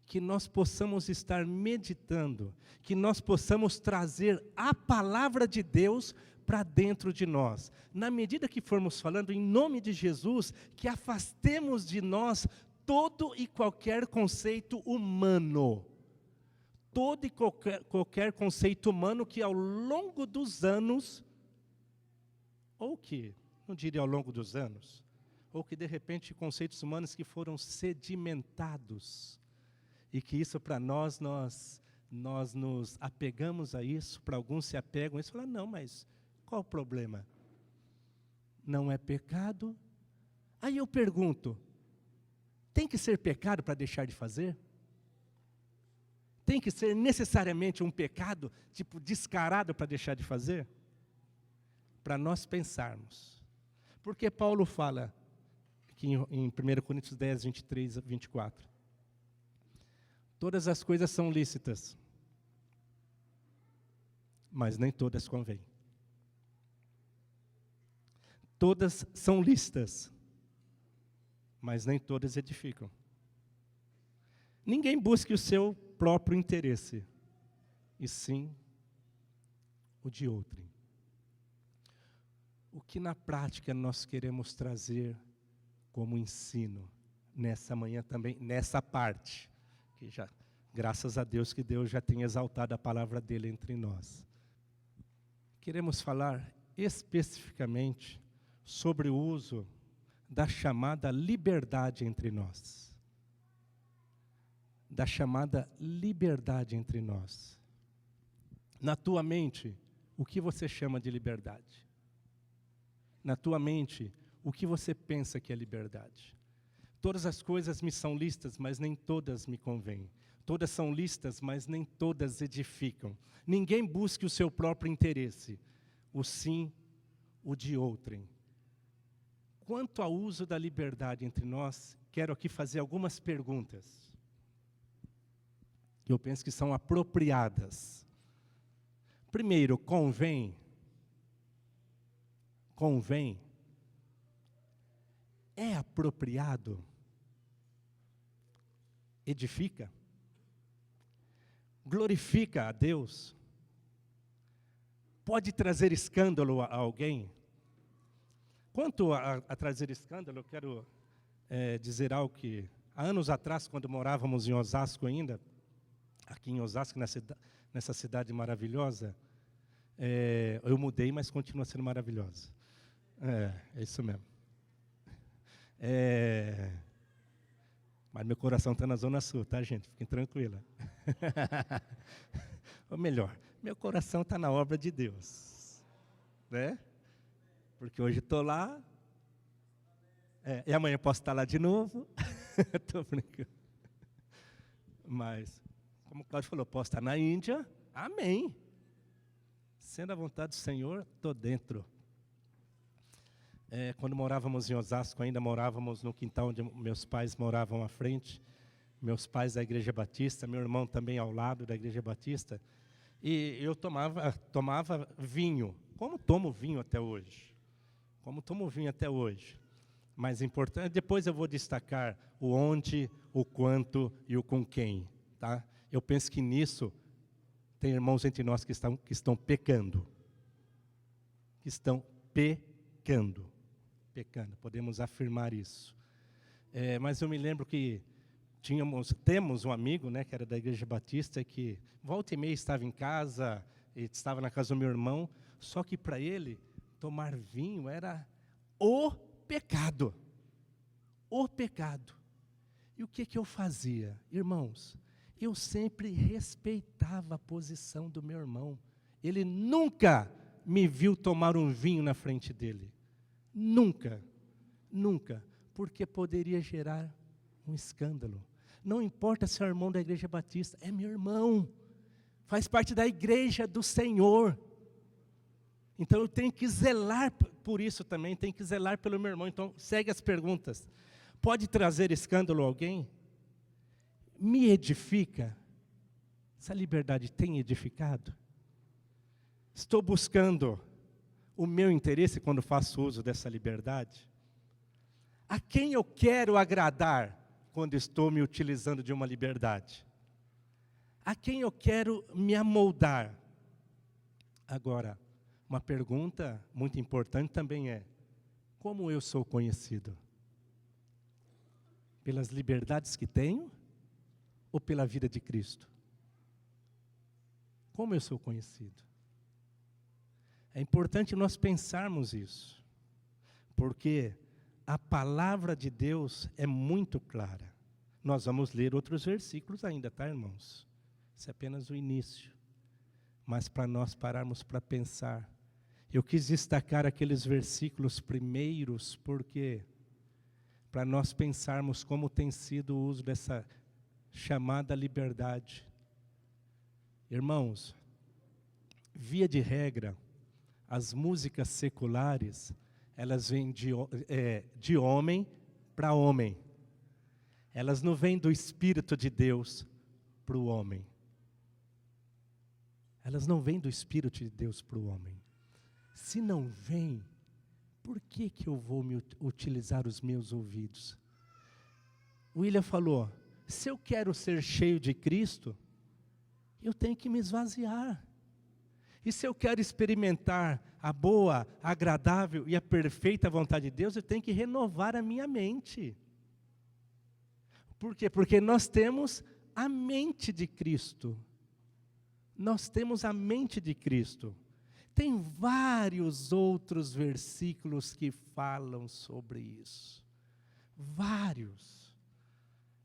que nós possamos estar meditando, que nós possamos trazer a palavra de Deus para dentro de nós. Na medida que formos falando, em nome de Jesus, que afastemos de nós todo e qualquer conceito humano. Todo e qualquer conceito humano que ao longo dos anos, ou que, não diria ao longo dos anos, ou que de repente conceitos humanos que foram sedimentados, e que isso para nós nos apegamos a isso, para alguns se apegam a isso, falam, não, mas qual o problema? Não é pecado? Aí eu pergunto, tem que ser pecado para deixar de fazer? Tem que ser necessariamente um pecado, tipo, descarado para deixar de fazer? Para nós pensarmos. Porque Paulo fala, aqui em 1 Coríntios 10, 23 a 24. Todas as coisas são lícitas, mas nem todas convêm. Todas são lícitas, mas nem todas edificam. Ninguém busque o seu próprio interesse, e sim o de outrem. O que na prática nós queremos trazer como ensino nessa manhã também, nessa parte, que já, graças a Deus que Deus já tem exaltado a palavra dele entre nós. Queremos falar especificamente sobre o uso da chamada liberdade entre nós. Da chamada liberdade entre nós. Na tua mente, o que você chama de liberdade? Na tua mente, o que você pensa que é liberdade? Todas as coisas me são lícitas, mas nem todas me convêm. Todas são lícitas, mas nem todas edificam. Ninguém busque o seu próprio interesse, o sim, o de outrem. Quanto ao uso da liberdade entre nós, quero aqui fazer algumas perguntas, que eu penso que são apropriadas. Primeiro, convém? Convém? É apropriado? Edifica? Glorifica a Deus? Pode trazer escândalo a alguém? Quanto a trazer escândalo, eu quero dizer algo que, há anos atrás, quando morávamos em Osasco ainda, aqui em Osasco, nessa cidade maravilhosa, eu mudei, mas continua sendo maravilhosa. É isso mesmo. Mas meu coração está na Zona Sul, tá, gente? Fiquem tranquilos. Ou melhor, meu coração está na obra de Deus. Né? Porque hoje estou lá, e amanhã posso estar lá de novo. Estou brincando. Mas, como o Cláudio falou, posso estar na Índia, amém. Sendo a vontade do Senhor, estou dentro. Quando morávamos em Osasco, ainda morávamos no quintal onde meus pais moravam à frente. Meus pais da Igreja Batista, meu irmão também ao lado da Igreja Batista. E eu tomava vinho, como tomo vinho até hoje. Mas importante, depois eu vou destacar o onde, o quanto e o com quem. Tá? Eu penso que nisso tem irmãos entre nós que estão pecando. Que estão pecando. Podemos afirmar isso. Mas eu me lembro que temos um amigo, né, que era da Igreja Batista, que volta e meia estava em casa, estava na casa do meu irmão, só que para ele, tomar vinho era o pecado. O pecado. E o que eu fazia? Irmãos, eu sempre respeitava a posição do meu irmão. Ele nunca me viu tomar um vinho na frente dele. Nunca. Porque poderia gerar um escândalo. Não importa se é o irmão da Igreja Batista, é meu irmão. Faz parte da igreja do Senhor. Então eu tenho que zelar por isso também, tenho que zelar pelo meu irmão. Então segue as perguntas. Pode trazer escândalo a alguém? Me edifica? Essa liberdade tem edificado? Estou buscando o meu interesse quando faço uso dessa liberdade? A quem eu quero agradar quando estou me utilizando de uma liberdade? A quem eu quero me amoldar? Agora, uma pergunta muito importante também é: como eu sou conhecido? Pelas liberdades que tenho ou pela vida de Cristo? Como eu sou conhecido? É importante nós pensarmos isso, porque a palavra de Deus é muito clara. Nós vamos ler outros versículos ainda, tá, irmãos? Isso é apenas o início. Mas para nós pararmos para pensar, eu quis destacar aqueles versículos primeiros, porque para nós pensarmos como tem sido o uso dessa chamada liberdade Irmãos, via de regra, as músicas seculares, elas vêm de homem para homem. Elas não vêm do Espírito de Deus para o homem. Elas não vêm do Espírito de Deus para o homem. Se não vem, por que eu vou utilizar os meus ouvidos? O William falou, se eu quero ser cheio de Cristo, eu tenho que me esvaziar. E se eu quero experimentar a boa, a agradável e a perfeita vontade de Deus, eu tenho que renovar a minha mente. Por quê? Porque nós temos a mente de Cristo. Nós temos a mente de Cristo. Tem vários outros versículos que falam sobre isso. Vários.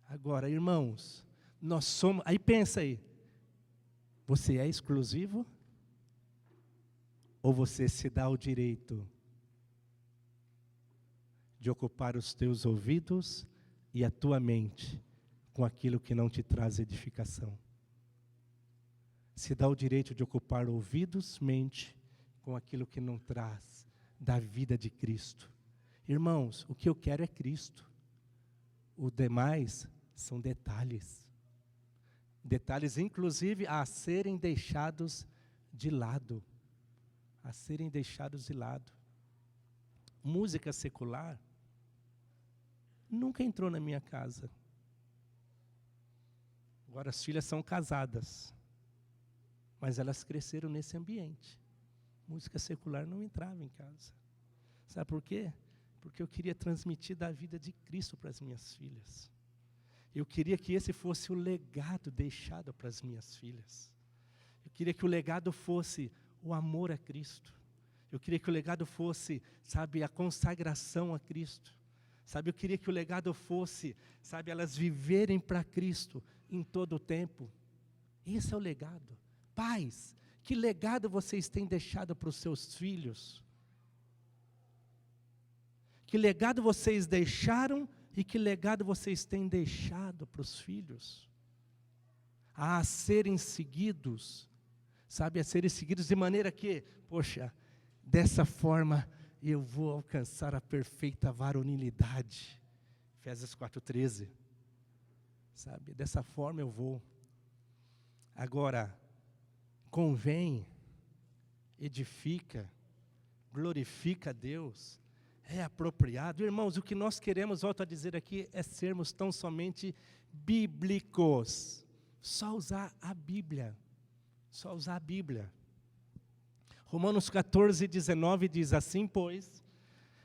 Agora, irmãos, nós somos... Aí pensa aí. Você é exclusivo? Ou você se dá o direito de ocupar os teus ouvidos e a tua mente com aquilo que não te traz edificação? Se dá o direito de ocupar ouvidos, mente, com aquilo que não traz da vida de Cristo. Irmãos, o que eu quero é Cristo. O demais são detalhes. Detalhes, inclusive, a serem deixados de lado. A serem deixados de lado. Música secular nunca entrou na minha casa. Agora as filhas são casadas, mas elas cresceram nesse ambiente. Música secular não entrava em casa. Sabe por quê? Porque eu queria transmitir da vida de Cristo para as minhas filhas. Eu queria que esse fosse o legado deixado para as minhas filhas. Eu queria que o legado fosse o amor a Cristo. Eu queria que o legado fosse, sabe, a consagração a Cristo. Sabe, eu queria que o legado fosse, sabe, elas viverem para Cristo em todo o tempo. Esse é o legado. Pais, que legado vocês têm deixado para os seus filhos? Que legado vocês deixaram e que legado vocês têm deixado para os filhos? A serem seguidos, sabe, a serem seguidos de maneira que, poxa, dessa forma eu vou alcançar a perfeita varonilidade. Efésios 4:13. Sabe, dessa forma eu vou. Agora, convém, edifica, glorifica a Deus, é apropriado. Irmãos, o que nós queremos, volto a dizer aqui, é sermos tão somente bíblicos. Só usar a Bíblia. Só usar a Bíblia. Romanos 14:19 diz assim, pois,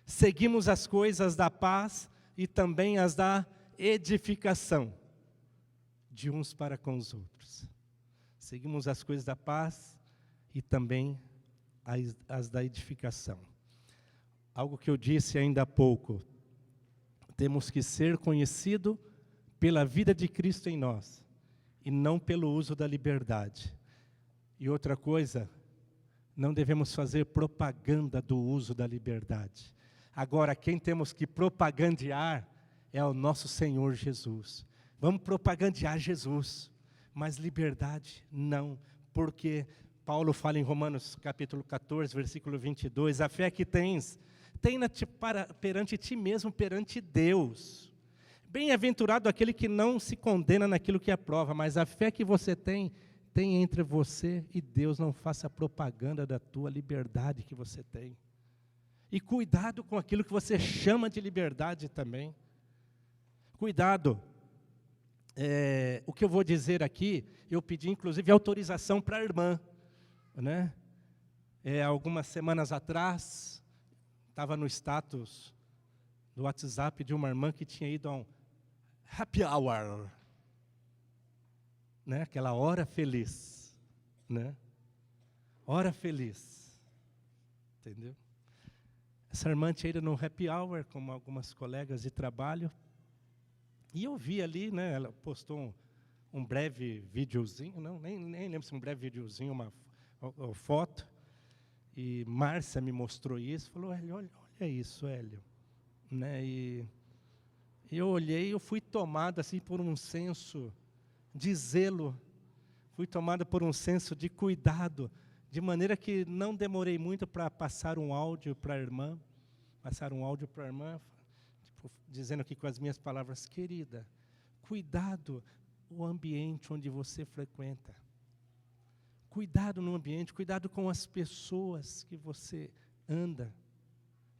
seguimos as coisas da paz e também as da edificação de uns para com os outros. Seguimos as coisas da paz e também as da edificação. Algo que eu disse ainda há pouco, temos que ser conhecidos pela vida de Cristo em nós, e não pelo uso da liberdade. E outra coisa, não devemos fazer propaganda do uso da liberdade. Agora, quem temos que propagandear é o nosso Senhor Jesus. Vamos propagandear Jesus, mas liberdade não, porque Paulo fala em Romanos capítulo 14, versículo 22, a fé que tens, tenha perante ti mesmo, perante Deus. Bem-aventurado aquele que não se condena naquilo que aprova, mas a fé que você tem entre você e Deus. Não faça propaganda da tua liberdade que você tem. E cuidado com aquilo que você chama de liberdade também. Cuidado. O que eu vou dizer aqui, eu pedi inclusive autorização para a irmã, né? Algumas semanas atrás, estava no status do WhatsApp de uma irmã que tinha ido a um happy hour, né? Aquela hora feliz, né? Hora feliz, entendeu? Essa irmã tinha ido no happy hour com algumas colegas de trabalho, e eu vi ali, né? Ela postou um breve videozinho, não, nem lembro se um breve videozinho, uma foto, e Márcia me mostrou isso, falou, olha isso, Hélio, né? E eu olhei, eu fui tomado assim por um senso de zelo. Fui tomado por um senso de cuidado, de maneira que não demorei muito para passar um áudio para a irmã, tipo, dizendo aqui com as minhas palavras: querida, cuidado o ambiente onde você frequenta. Cuidado no ambiente, cuidado com as pessoas que você anda.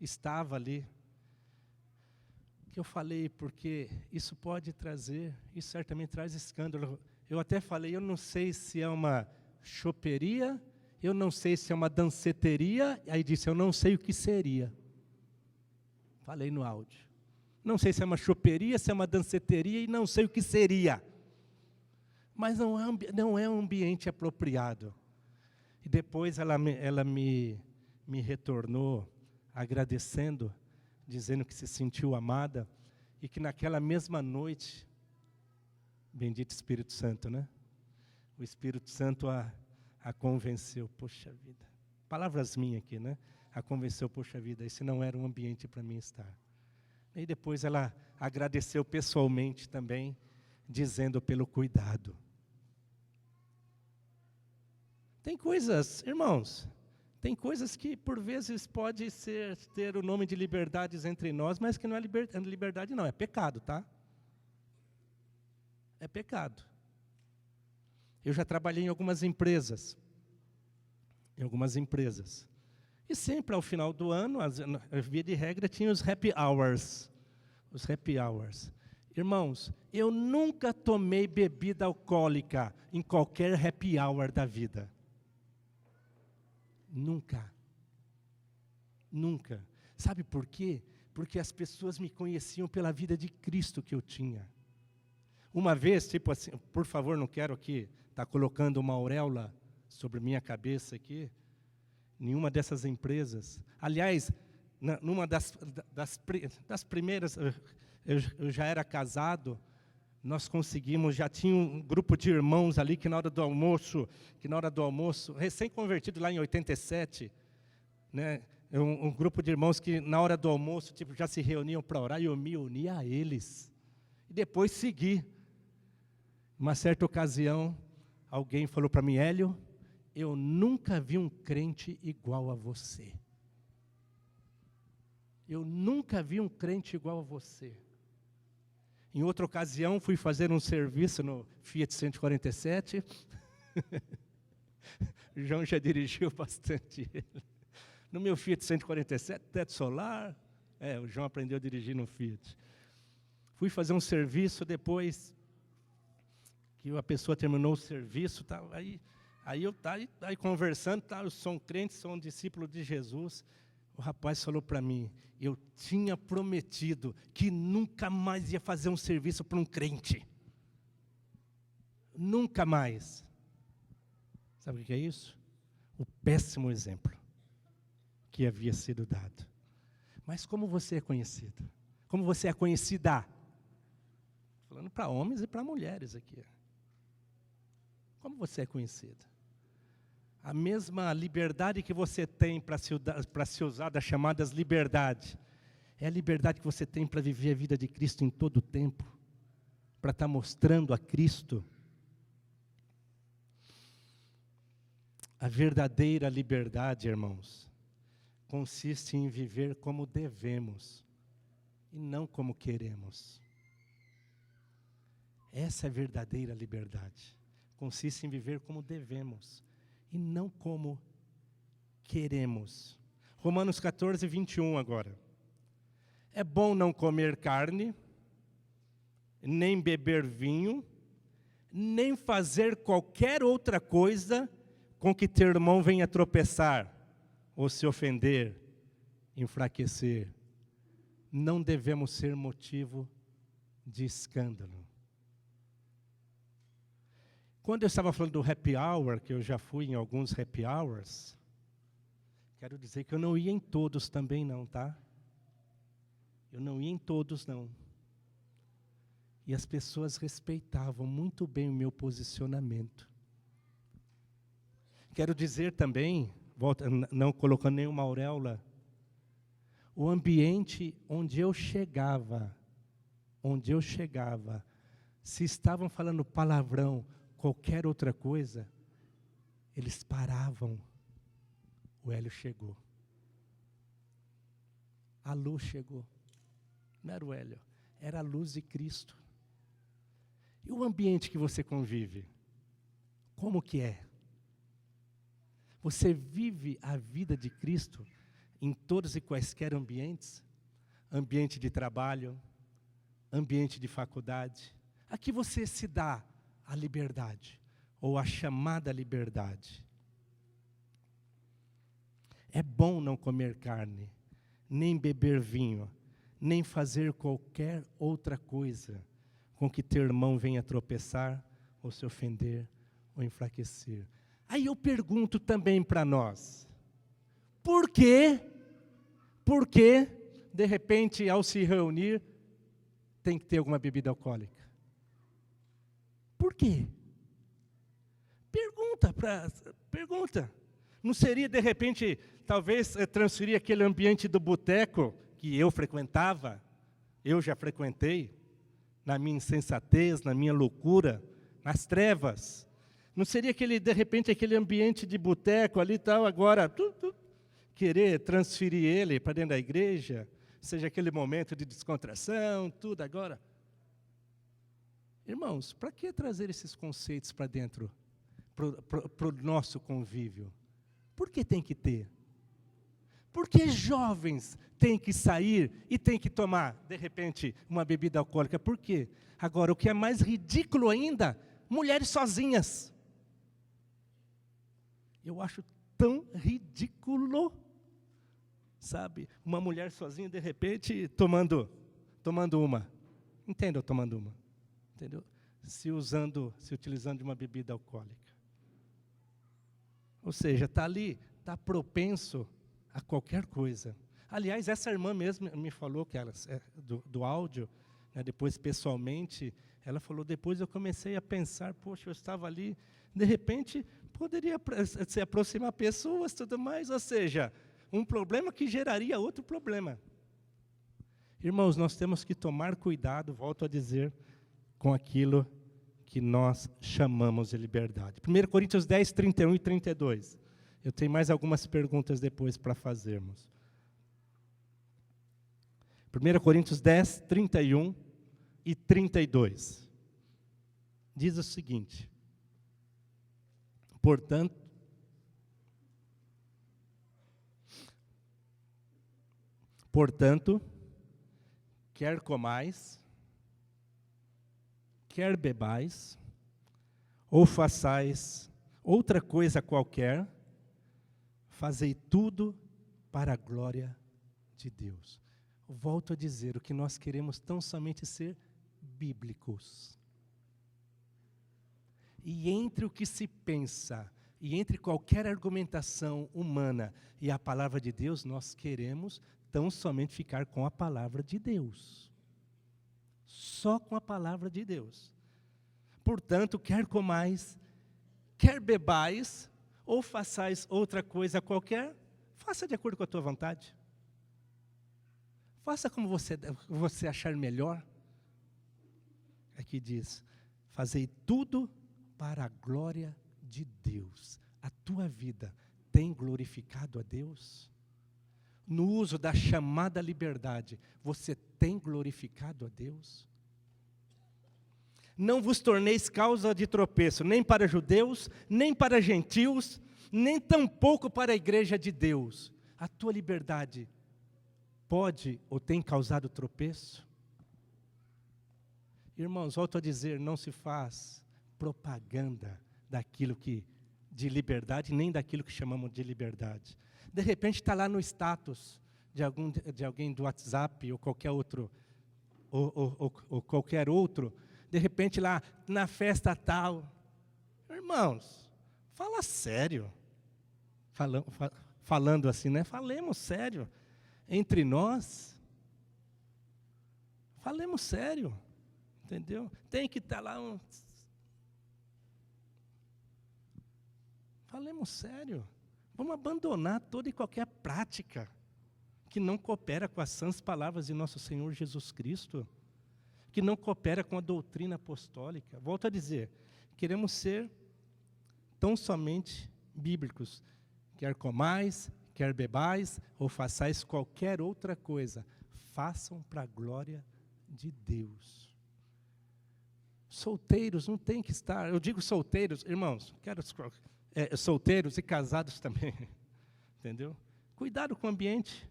Estava ali. Que eu falei, porque isso pode trazer, isso certamente traz escândalo. Eu até falei, eu não sei se é uma choperia, eu não sei se é uma danceteria, aí disse, eu não sei o que seria. Falei no áudio. Não sei se é uma choperia, se é uma danceteria, e não sei o que seria. Mas não é um ambiente apropriado. E depois ela me retornou agradecendo, dizendo que se sentiu amada, e que naquela mesma noite, bendito Espírito Santo, né? O Espírito Santo a convenceu, poxa vida. Palavras minhas aqui, né? A convenceu, poxa vida, esse não era um ambiente para mim estar. E depois ela agradeceu pessoalmente também, dizendo pelo cuidado. Tem coisas, irmãos, tem coisas que por vezes pode ter o nome de liberdades entre nós, mas que não é liberdade não, é pecado, tá? É pecado. Eu já trabalhei em algumas empresas. E sempre ao final do ano, via de regra, tinha os happy hours. Irmãos, eu nunca tomei bebida alcoólica em qualquer happy hour da vida. Nunca. Sabe por quê? Porque as pessoas me conheciam pela vida de Cristo que eu tinha. Uma vez, tipo assim, por favor, não quero aqui estar colocando uma auréola sobre minha cabeça aqui, nenhuma dessas empresas. Aliás, numa das primeiras, eu já era casado, nós conseguimos, já tinha um grupo de irmãos ali que na hora do almoço, recém-convertido lá em 87, né, um grupo de irmãos que na hora do almoço tipo, já se reuniam para orar, e eu me unia a eles. E depois segui. Uma certa ocasião, alguém falou para mim: Hélio, eu nunca vi um crente igual a você. Em outra ocasião, fui fazer um serviço no Fiat 147. O João já dirigiu bastante ele. No meu Fiat 147, teto solar. O João aprendeu a dirigir no Fiat. Fui fazer um serviço depois que a pessoa terminou o serviço, tal, aí conversando, tal, eu sou um crente, sou um discípulo de Jesus. O rapaz falou para mim: eu tinha prometido que nunca mais ia fazer um serviço para um crente. Nunca mais. Sabe o que é isso? O péssimo exemplo que havia sido dado. Mas como você é conhecido? Como você é conhecida? Falando para homens e para mulheres aqui. Como você é conhecida? A mesma liberdade que você tem para se usar das chamadas liberdade, é a liberdade que você tem para viver a vida de Cristo em todo o tempo, para estar mostrando a Cristo. A verdadeira liberdade, irmãos, consiste em viver como devemos e não como queremos. Essa é a verdadeira liberdade. Consiste em viver como devemos e não como queremos. Romanos 14, 21 agora. É bom não comer carne, nem beber vinho, nem fazer qualquer outra coisa com que teu irmão venha tropeçar, ou se ofender, enfraquecer. Não devemos ser motivo de escândalo. Quando eu estava falando do happy hour, que eu já fui em alguns happy hours, quero dizer que eu não ia em todos também não, tá? Eu não ia em todos não. E as pessoas respeitavam muito bem o meu posicionamento. Quero dizer também, não colocando nenhuma auréola, o ambiente onde eu chegava, se estavam falando palavrão, qualquer outra coisa, eles paravam. O Hélio chegou. A luz chegou. Não era o Hélio, era a luz de Cristo. E o ambiente que você convive? Como que é? Você vive a vida de Cristo em todos e quaisquer ambientes? Ambiente de trabalho, ambiente de faculdade. Aqui você se dá a liberdade, ou a chamada liberdade. É bom não comer carne, nem beber vinho, nem fazer qualquer outra coisa com que teu irmão venha tropeçar, ou se ofender, ou enfraquecer. Aí eu pergunto também para nós, por quê? Por que, de repente, ao se reunir, tem que ter alguma bebida alcoólica? Por quê? Pergunta. Não seria, de repente, talvez transferir aquele ambiente do boteco que eu frequentava, eu já frequentei, na minha insensatez, na minha loucura, nas trevas. Não seria de repente, aquele ambiente de boteco ali e tal, agora, querer transferir ele para dentro da igreja, seja aquele momento de descontração, tudo agora. Irmãos, para que trazer esses conceitos para dentro, para o nosso convívio? Por que tem que ter? Por que jovens têm que sair e têm que tomar, de repente, uma bebida alcoólica? Por quê? Agora, o que é mais ridículo ainda, mulheres sozinhas. Eu acho tão ridículo, sabe? Uma mulher sozinha, de repente, tomando uma. Entendeu? Tomando uma. Entendeu? Se utilizando de uma bebida alcoólica. Ou seja, está ali, está propenso a qualquer coisa. Aliás, essa irmã mesmo me falou que ela, do áudio, né, depois pessoalmente, ela falou, depois eu comecei a pensar, poxa, eu estava ali, de repente, poderia se aproximar pessoas, tudo mais, ou seja, um problema que geraria outro problema. Irmãos, nós temos que tomar cuidado, volto a dizer, com aquilo que nós chamamos de liberdade. 1 Coríntios 10, 31 e 32. Eu tenho mais algumas perguntas depois para fazermos. 1 Coríntios 10, 31 e 32. Diz o seguinte: Portanto, quer comais, quer bebais, ou façais outra coisa qualquer, fazei tudo para a glória de Deus. Volto a dizer, o que nós queremos tão somente ser bíblicos. E entre o que se pensa, e entre qualquer argumentação humana e a palavra de Deus, nós queremos tão somente ficar com a palavra de Deus. Só com a palavra de Deus. Portanto, quer comais, quer bebais, ou façais outra coisa qualquer, faça de acordo com a tua vontade. Faça como você achar melhor. Aqui diz, fazei tudo para a glória de Deus. A tua vida tem glorificado a Deus? No uso da chamada liberdade, você tem glorificado a Deus? Não vos torneis causa de tropeço, nem para judeus, nem para gentios, nem tampouco para a igreja de Deus. A tua liberdade pode ou tem causado tropeço? Irmãos, volto a dizer, não se faz propaganda daquilo de liberdade, nem daquilo que chamamos de liberdade. De repente está lá no status de alguém do WhatsApp ou qualquer outro, ou qualquer outro, de repente lá na festa tal. Irmãos, fala sério. Falando assim, né? Falemos sério. Entre nós, falemos sério. Entendeu? Tem que estar lá Falemos sério. Vamos abandonar toda e qualquer prática que não coopera com as sãs palavras de nosso Senhor Jesus Cristo, que não coopera com a doutrina apostólica. Volto a dizer, Queremos ser tão somente bíblicos. Quer comais, quer bebais, ou façais qualquer outra coisa, façam para a glória de Deus. Solteiros não tem que estar, eu digo solteiros, irmãos, quero solteiros e casados também, entendeu? Cuidado com o ambiente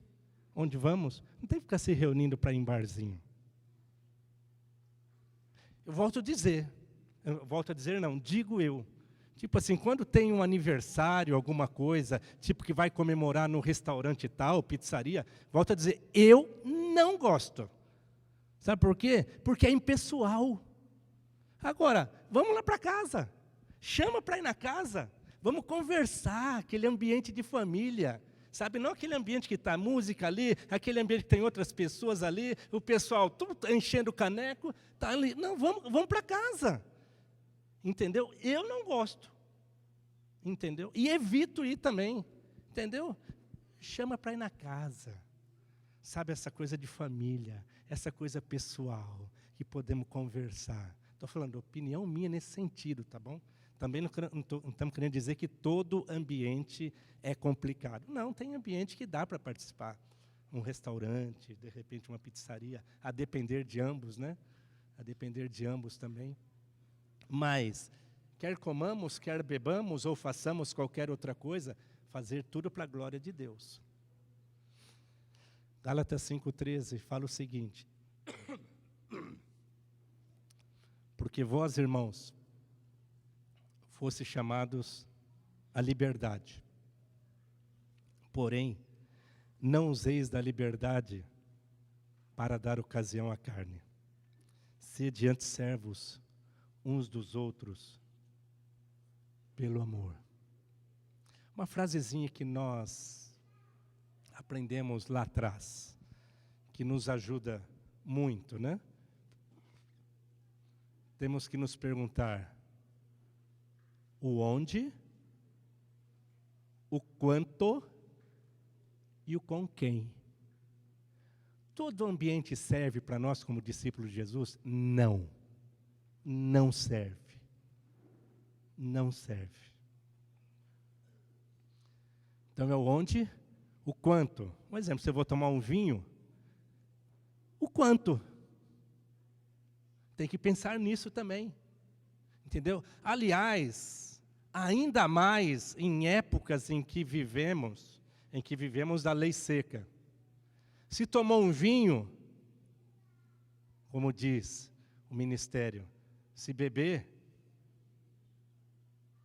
onde vamos, não tem que ficar se reunindo para ir em barzinho. Eu volto a dizer não, digo eu. Tipo assim, quando tem um aniversário, alguma coisa, tipo que vai comemorar no restaurante tal, pizzaria, volto a dizer, eu não gosto. Sabe por quê? Porque é impessoal. Agora, vamos lá para casa. Chama para ir na casa. Vamos conversar, aquele ambiente de família. Sabe, não aquele ambiente que está música ali, aquele ambiente que tem outras pessoas ali, o pessoal tudo enchendo o caneco, está ali. Não, vamos para casa. Entendeu? Eu não gosto. Entendeu? E evito ir também. Entendeu? Chama para ir na casa. Sabe, essa coisa de família, essa coisa pessoal, que podemos conversar. Estou falando opinião minha nesse sentido, tá bom? Também não estamos querendo dizer que todo ambiente é complicado. Não, tem ambiente que dá para participar. Um restaurante, de repente uma pizzaria, a depender de ambos, né? A depender de ambos também. Mas, quer comamos, quer bebamos, ou façamos qualquer outra coisa, fazer tudo para a glória de Deus. Gálatas 5,13 fala o seguinte: porque vós, irmãos, fostes chamados à liberdade. Porém, não useis da liberdade para dar ocasião à carne. Sede antes servos uns dos outros pelo amor. Uma frasezinha que nós aprendemos lá atrás, que nos ajuda muito, né? Temos que nos perguntar o onde, o quanto e o com quem. Todo ambiente serve para nós como discípulos de Jesus? Não. Não serve. Não serve. Então é o onde, o quanto. Um exemplo, se eu vou tomar um vinho, o quanto. Tem que pensar nisso também. Entendeu? Aliás, ainda mais em épocas em que vivemos da lei seca. Se tomou um vinho, como diz o ministério, se beber,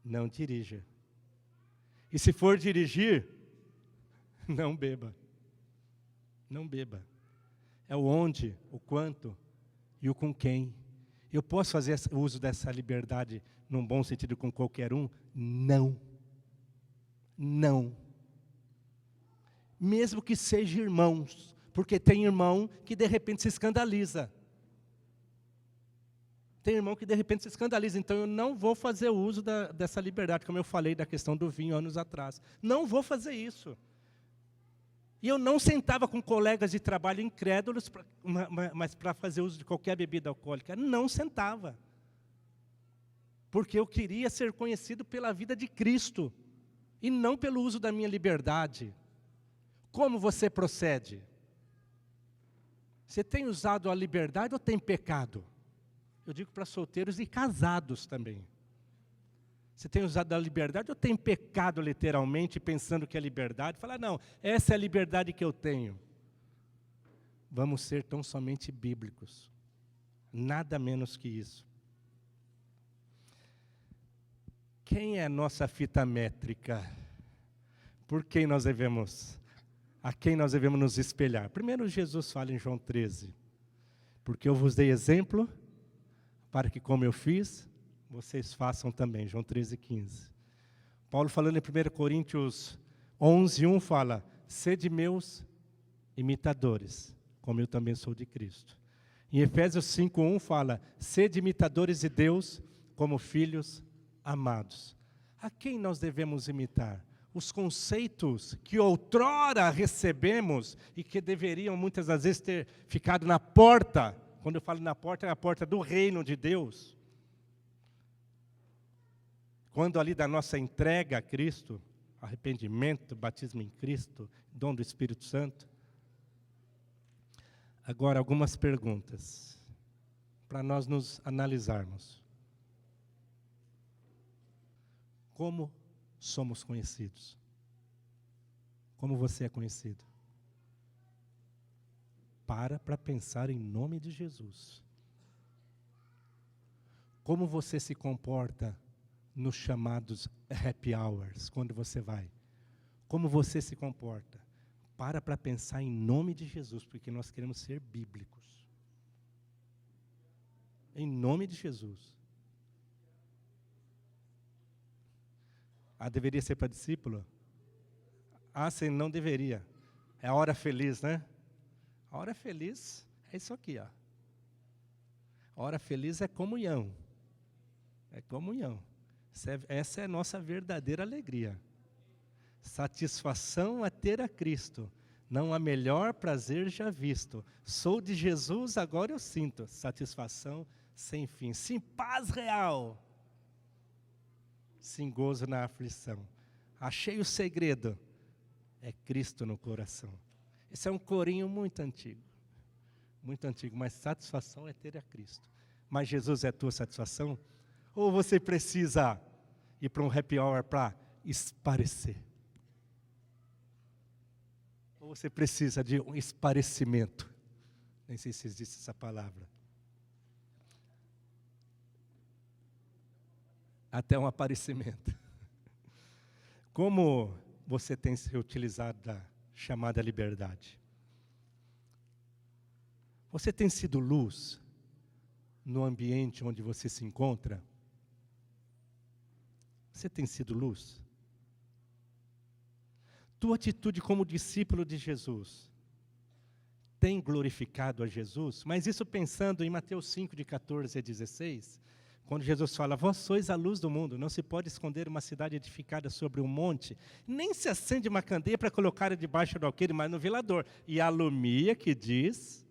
não dirija. E se for dirigir, não beba. Não beba. É o onde, o quanto e o com quem. Eu posso fazer uso dessa liberdade num bom sentido com qualquer um? Não. Não. Mesmo que sejam irmãos, porque tem irmão que de repente se escandaliza. Tem irmão que de repente se escandaliza, então eu não vou fazer uso dessa liberdade, como eu falei da questão do vinho anos atrás. Não vou fazer isso. E eu não sentava com colegas de trabalho incrédulos, mas para fazer uso de qualquer bebida alcoólica. Não sentava. Porque eu queria ser conhecido pela vida de Cristo, e não pelo uso da minha liberdade. Como você procede? Você tem usado a liberdade ou tem pecado? Eu digo para solteiros e casados também. Você tem usado a liberdade ou tem pecado literalmente, pensando que é liberdade? Fala, não, essa é a liberdade que eu tenho. Vamos ser tão somente bíblicos. Nada menos que isso. Quem é a nossa fita métrica? A quem nós devemos nos espelhar? Primeiro Jesus fala em João 13. Porque eu vos dei exemplo, para que como eu fiz, vocês façam também. João 13:15. Paulo falando em 1 Coríntios 11:1 fala, sede meus imitadores, como eu também sou de Cristo. Em Efésios 5:1 fala, sede imitadores de Deus, como filhos amados. A quem nós devemos imitar? Os conceitos que outrora recebemos e que deveriam muitas das vezes ter ficado na porta. Quando eu falo na porta, é a porta do reino de Deus. quando ali da nossa entrega a Cristo, arrependimento, batismo em Cristo, dom do Espírito Santo. Agora, algumas perguntas para nós nos analisarmos. Como somos conhecidos? Como você é conhecido? Para pensar em nome de Jesus. Como você se comporta nos chamados happy hours, quando você vai? Como você se comporta? Para pensar em nome de Jesus, porque nós queremos ser bíblicos. Em nome de Jesus. Deveria ser para discípulo? Sim, não deveria. É a hora feliz, né? A hora feliz é isso aqui, ó. A hora feliz é comunhão. É comunhão. Essa é a nossa verdadeira alegria. Satisfação a ter a Cristo. Não há melhor prazer já visto. Sou de Jesus, agora eu sinto. Satisfação sem fim. Sim, paz real. Sim, gozo na aflição. Achei o segredo. É Cristo no coração. Esse é um corinho muito antigo, mas satisfação é ter a Cristo. Mas Jesus é a tua satisfação? Ou você precisa ir para um happy hour para esparecer? Ou você precisa de um esparecimento? Nem sei se existe essa palavra. Até um aparecimento. Como você tem se utilizado da chamada liberdade? Você tem sido luz no ambiente onde você se encontra? Você tem sido luz? Tua atitude como discípulo de Jesus tem glorificado a Jesus? Mas isso pensando em Mateus 5, de 14 a 16, quando Jesus fala, vós sois a luz do mundo, não se pode esconder uma cidade edificada sobre um monte, nem se acende uma candeia para colocar debaixo do alqueire, mas no velador, e alumia, que diz,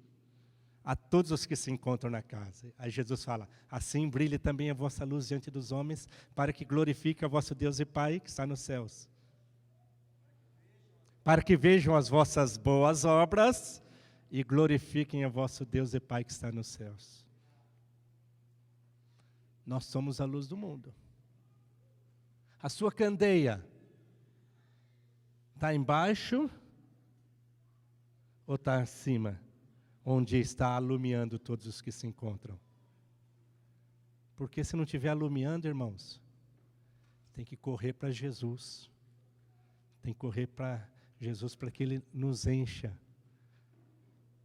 a todos os que se encontram na casa. Aí Jesus fala, assim brilhe também a vossa luz diante dos homens, para que glorifique a vosso Deus e Pai, que está nos céus. Para que vejam as vossas boas obras, e glorifiquem a vosso Deus e Pai, que está nos céus. Nós somos a luz do mundo. A sua candeia está embaixo ou está acima, onde está alumiando todos os que se encontram? Porque se não estiver alumiando, irmãos, tem que correr para Jesus. Tem que correr para Jesus para que Ele nos encha.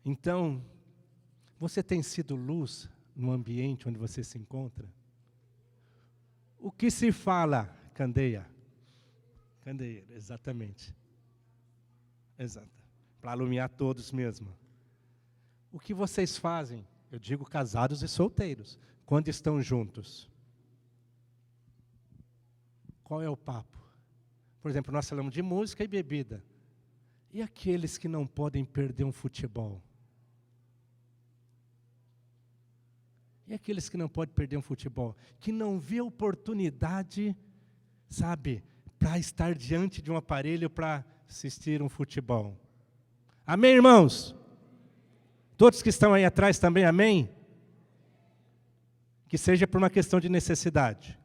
Então, você tem sido luz no ambiente onde você se encontra? O que se fala? Candeia. Candeeiro, exatamente. Exato. Para alumiar todos mesmo. O que vocês fazem? Eu digo casados e solteiros. Quando estão juntos. Qual é o papo? Por exemplo, nós falamos de música e bebida. E aqueles que não podem perder um futebol? E aqueles que não podem perder um futebol? Que não vê oportunidade, sabe, para estar diante de um aparelho para assistir um futebol. Amém, irmãos? Todos que estão aí atrás também, amém? Que seja por uma questão de necessidade.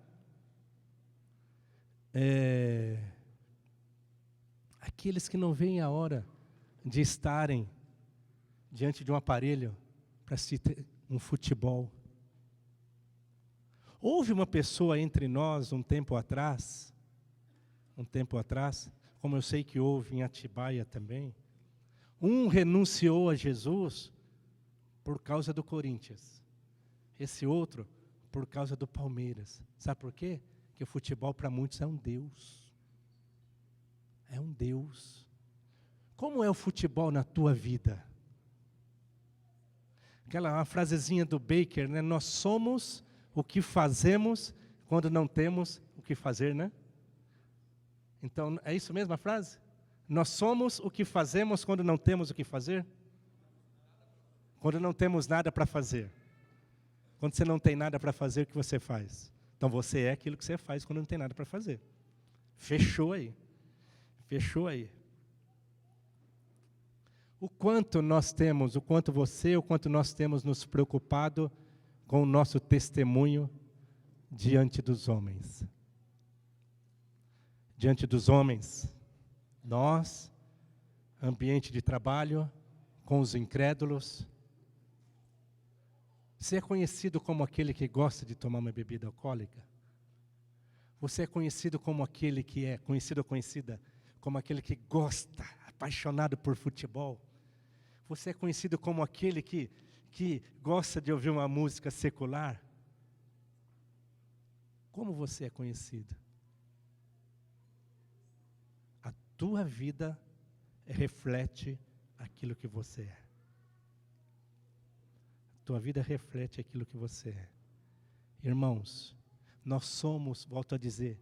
Aqueles que não veem a hora de estarem diante de um aparelho para assistir um futebol. Houve uma pessoa entre nós um tempo atrás, como eu sei que houve em Atibaia também, um renunciou a Jesus por causa do Corinthians, esse outro por causa do Palmeiras. Sabe por quê? Porque o futebol para muitos é um Deus. É um Deus. Como é o futebol na tua vida? Uma frasezinha do Baker, né? Nós somos o que fazemos quando não temos o que fazer, né? Então, é isso mesmo a frase? Nós somos o que fazemos quando não temos o que fazer? Quando não temos nada para fazer. Quando você não tem nada para fazer, o que você faz? Então você é aquilo que você faz quando não tem nada para fazer. Fechou aí. Fechou aí. O quanto nós temos, o quanto nós temos nos preocupado com o nosso testemunho diante dos homens. Diante dos homens, nós, ambiente de trabalho, com os incrédulos. Você é conhecido como aquele que gosta de tomar uma bebida alcoólica? Você é conhecido como aquele que é, conhecido ou conhecida, como aquele que gosta, apaixonado por futebol? Você é conhecido como aquele que gosta de ouvir uma música secular? Como você é conhecido? A tua vida reflete aquilo que você é. A tua vida reflete aquilo que você é. Irmãos, nós somos, volto a dizer,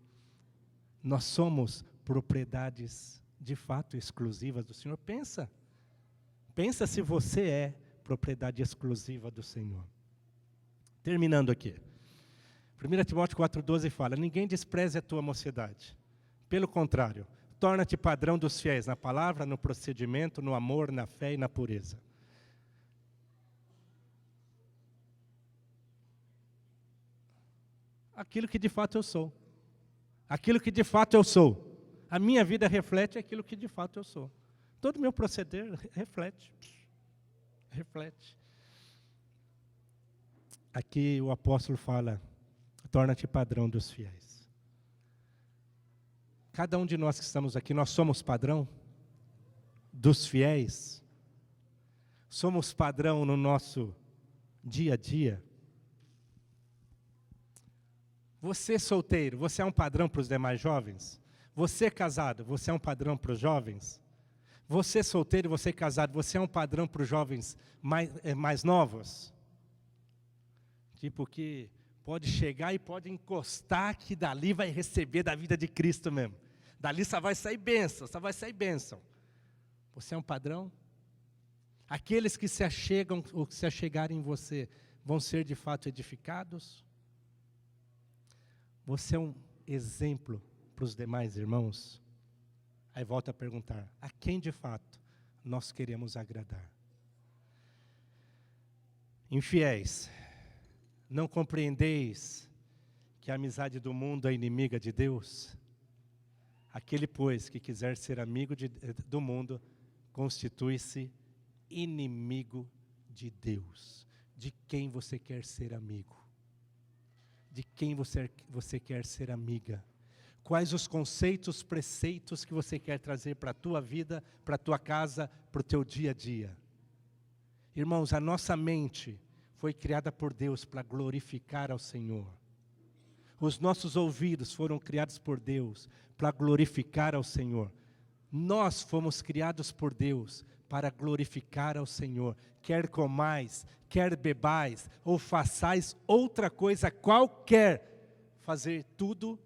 nós somos propriedades de fato exclusivas do Senhor. Pensa se você é propriedade exclusiva do Senhor. Terminando aqui. 1 Timóteo 4,12 fala: ninguém despreze a tua mocidade. Pelo contrário, torna-te padrão dos fiéis na palavra, no procedimento, no amor, na fé e na pureza. Aquilo que de fato eu sou. Aquilo que de fato eu sou. A minha vida reflete aquilo que de fato eu sou. Todo o meu proceder reflete. Reflete. Aqui o apóstolo fala: torna-te padrão dos fiéis. Cada um de nós que estamos aqui, nós somos padrão dos fiéis. Somos padrão no nosso dia a dia. Você solteiro, você é um padrão para os demais jovens? Você casado, você é um padrão para os jovens? Você solteiro, você casado, você é um padrão para os jovens mais novos? Tipo que pode chegar e pode encostar que dali vai receber da vida de Cristo mesmo. Dali só vai sair bênção, só vai sair bênção. Você é um padrão? Aqueles que se achegam ou que se achegarem em você vão ser de fato edificados? Você é um exemplo para os demais irmãos? Aí volta a perguntar: a quem de fato nós queremos agradar? Infiéis, não compreendeis que a amizade do mundo é inimiga de Deus? Aquele, pois, que quiser ser amigo do mundo, constitui-se inimigo de Deus. De quem você quer ser amigo? De quem você quer ser amiga? Quais os conceitos, preceitos que você quer trazer para a tua vida, para a tua casa, para o teu dia a dia? Irmãos, a nossa mente foi criada por Deus para glorificar ao Senhor. Os nossos ouvidos foram criados por Deus para glorificar ao Senhor. Nós fomos criados por Deus para glorificar ao Senhor. Quer comais, quer bebais, ou façais outra coisa qualquer, fazer tudo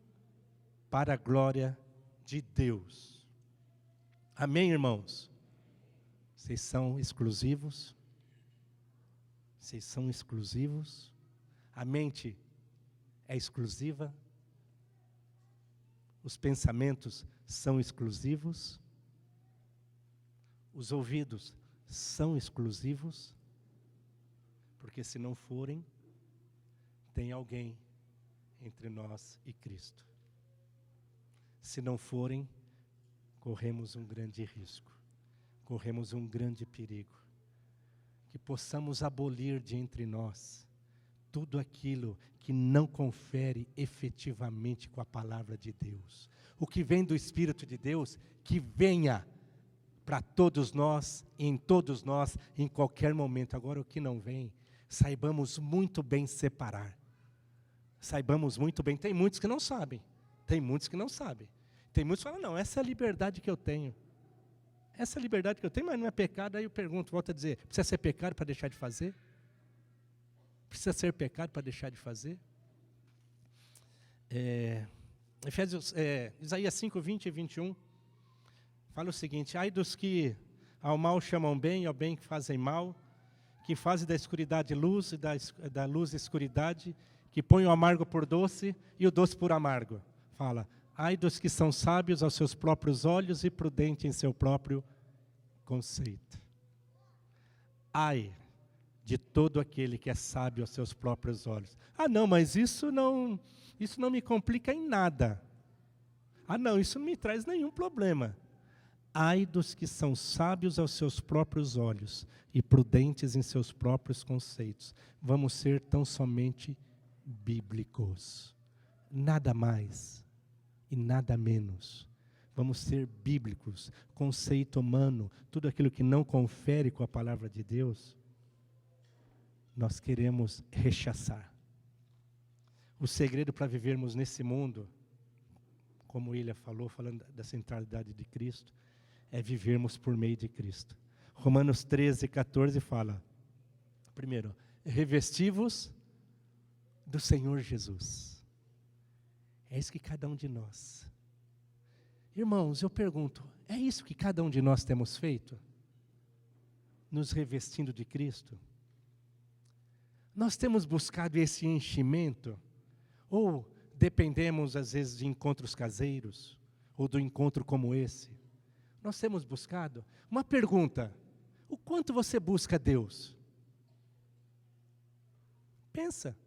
para a glória de Deus. Amém, irmãos? Vocês são exclusivos? Vocês são exclusivos? A mente é exclusiva? Os pensamentos são exclusivos? Os ouvidos são exclusivos? Porque se não forem, tem alguém entre nós e Cristo. Se não forem, corremos um grande risco, corremos um grande perigo. Que possamos abolir de entre nós tudo aquilo que não confere efetivamente com a palavra de Deus. O que vem do Espírito de Deus, que venha para todos nós, em todos nós, em qualquer momento. Agora, o que não vem, saibamos muito bem separar. Saibamos muito bem. Tem muitos que não sabem. Tem muitos que não sabem. Tem muitos que falam: não, essa é a liberdade que eu tenho. Essa é a liberdade que eu tenho, mas não é pecado. Aí eu pergunto, volto a dizer: precisa ser pecado para deixar de fazer? Precisa ser pecado para deixar de fazer? Isaías 5, 20 e 21, fala o seguinte: ai dos que ao mal chamam bem, ao bem que fazem mal, que fazem da escuridade luz e da luz escuridade, que põe o amargo por doce e o doce por amargo. Fala, ai dos que são sábios aos seus próprios olhos e prudentes em seu próprio conceito. Ai de todo aquele que é sábio aos seus próprios olhos. Ah, não, mas isso não me complica em nada. Ah, não, isso não me traz nenhum problema. Ai dos que são sábios aos seus próprios olhos e prudentes em seus próprios conceitos. Vamos ser tão somente bíblicos. Nada mais e nada menos. Vamos ser bíblicos. Conceito humano, tudo aquilo que não confere com a palavra de Deus, nós queremos rechaçar. O segredo para vivermos nesse mundo, como William falou, falando da centralidade de Cristo, é vivermos por meio de Cristo. Romanos 13, 14 fala, primeiro, revesti-vos do Senhor Jesus. É isso que cada um de nós. Irmãos, eu pergunto, é isso que cada um de nós temos feito? Nos revestindo de Cristo? Nós temos buscado esse enchimento? Ou dependemos, às vezes, de encontros caseiros? Ou do encontro como esse? Nós temos buscado? Uma pergunta, o quanto você busca Deus? Pensa.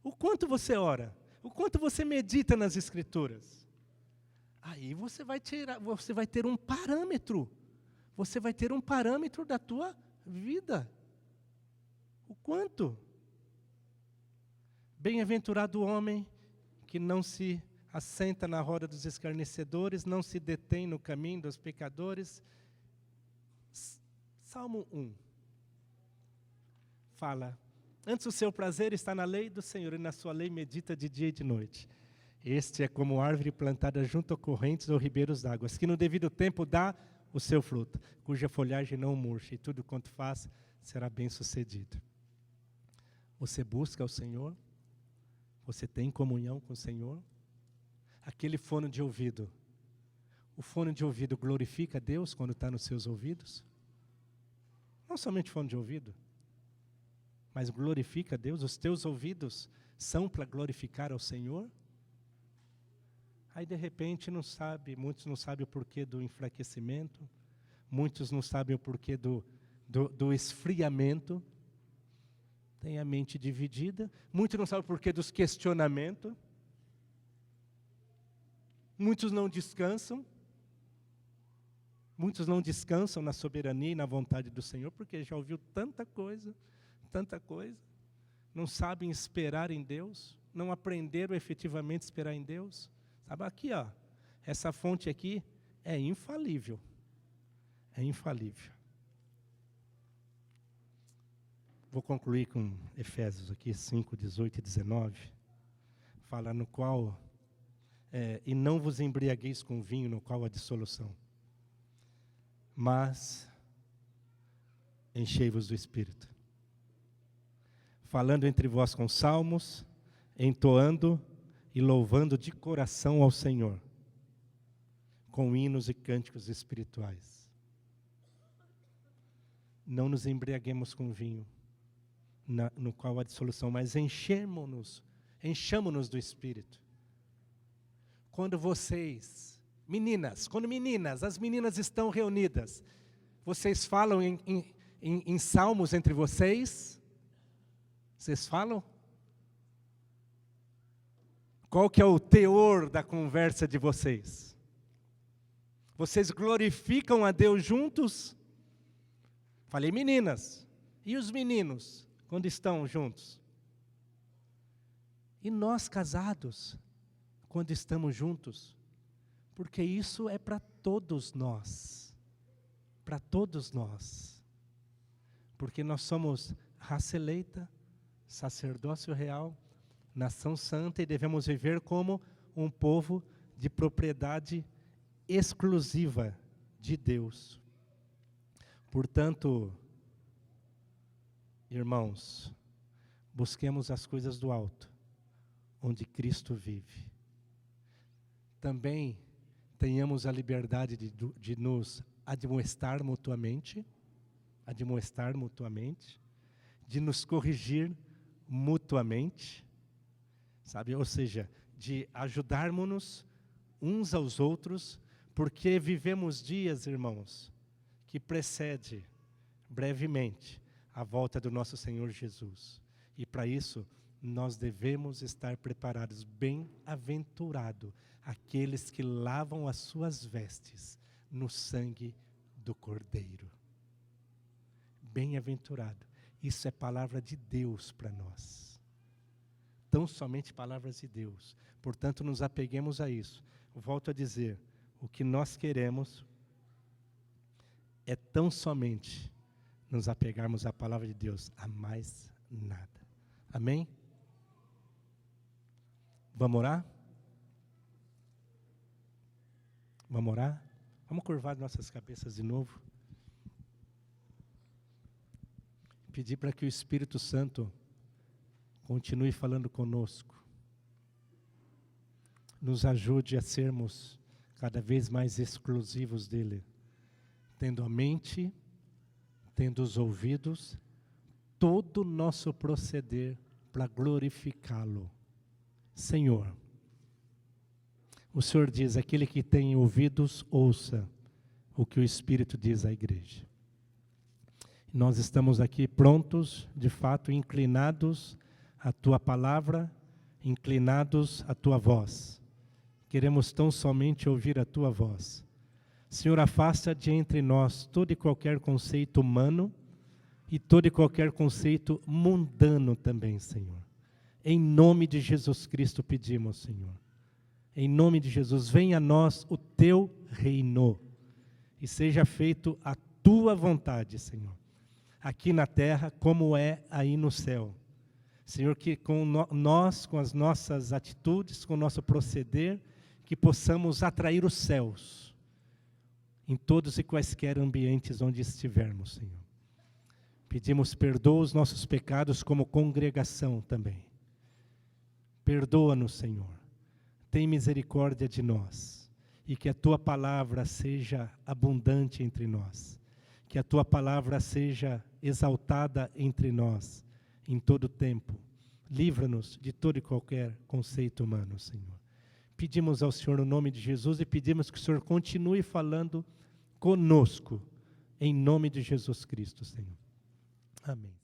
O quanto você ora? O quanto você medita nas Escrituras? Aí você vai ter um parâmetro. Você vai ter um parâmetro da tua vida. O quanto? Bem-aventurado o homem que não se assenta na roda dos escarnecedores, não se detém no caminho dos pecadores. Salmo 1 fala, antes o seu prazer está na lei do Senhor, e na sua lei medita de dia e de noite. Este é como árvore plantada junto a correntes ou ribeiros d'águas, que no devido tempo dá o seu fruto, cuja folhagem não murcha, e tudo quanto faz será bem sucedido. Você busca o Senhor? Você tem comunhão com o Senhor? Aquele fone de ouvido, o fone de ouvido glorifica a Deus quando está nos seus ouvidos? Não somente fone de ouvido, mas glorifica a Deus. Os teus ouvidos são para glorificar ao Senhor? Aí de repente muitos não sabem o porquê do enfraquecimento, muitos não sabem o porquê do esfriamento, tem a mente dividida, muitos não sabem o porquê dos questionamentos, muitos não descansam na soberania e na vontade do Senhor, porque já ouviu tanta coisa, não sabem esperar em Deus, não aprenderam efetivamente a esperar em Deus. Sabe aqui, ó, essa fonte aqui é infalível. É infalível. Vou concluir com Efésios aqui, 5, 18 e 19. Fala no qual, e não vos embriagueis com vinho, no qual há dissolução, mas enchei-vos do Espírito. Falando entre vós com salmos, entoando e louvando de coração ao Senhor, com hinos e cânticos espirituais. Não nos embriaguemos com vinho, no qual há dissolução, mas enchamo-nos do Espírito. Quando as meninas estão reunidas, vocês falam em salmos entre vocês? Vocês falam? Qual que é o teor da conversa de vocês? Vocês glorificam a Deus juntos? Falei meninas. E os meninos, quando estão juntos? E nós casados, quando estamos juntos? Porque isso é para todos nós. Para todos nós. Porque nós somos raça eleita, sacerdócio real, nação santa, e devemos viver como um povo de propriedade exclusiva de Deus. Portanto, irmãos, busquemos as coisas do alto, onde Cristo vive. Também tenhamos a liberdade de nos admoestar mutuamente, de nos corrigir mutuamente, sabe? Ou seja, de ajudarmos-nos uns aos outros, porque vivemos dias, irmãos, que precede brevemente a volta do nosso Senhor Jesus. E para isso, nós devemos estar preparados. Bem-aventurado aqueles que lavam as suas vestes no sangue do Cordeiro. Bem-aventurado. Isso é palavra de Deus para nós. Tão somente palavras de Deus. Portanto, nos apeguemos a isso. Volto a dizer, o que nós queremos é tão somente nos apegarmos à palavra de Deus, a mais nada. Amém? Vamos orar? Vamos orar? Vamos curvar nossas cabeças de novo. Pedir para que o Espírito Santo continue falando conosco. Nos ajude a sermos cada vez mais exclusivos dele. Tendo a mente, tendo os ouvidos, todo o nosso proceder para glorificá-lo. Senhor, o Senhor diz, aquele que tem ouvidos, ouça o que o Espírito diz à igreja. Nós estamos aqui prontos, de fato, inclinados à Tua palavra, inclinados à Tua voz. Queremos tão somente ouvir a Tua voz. Senhor, afasta de entre nós todo e qualquer conceito humano e todo e qualquer conceito mundano também, Senhor. Em nome de Jesus Cristo pedimos, Senhor. Em nome de Jesus, venha a nós o Teu reino e seja feito a Tua vontade, Senhor. Aqui na terra, como é aí no céu. Senhor, que nós, com as nossas atitudes, com o nosso proceder, que possamos atrair os céus em todos e quaisquer ambientes onde estivermos, Senhor. Pedimos, perdoa os nossos pecados como congregação também. Perdoa-nos, Senhor. Tem misericórdia de nós. E que a Tua palavra seja abundante entre nós. Que a Tua palavra seja exaltada entre nós em todo o tempo. Livra-nos de todo e qualquer conceito humano, Senhor. Pedimos ao Senhor no nome de Jesus e pedimos que o Senhor continue falando conosco, em nome de Jesus Cristo, Senhor. Amém.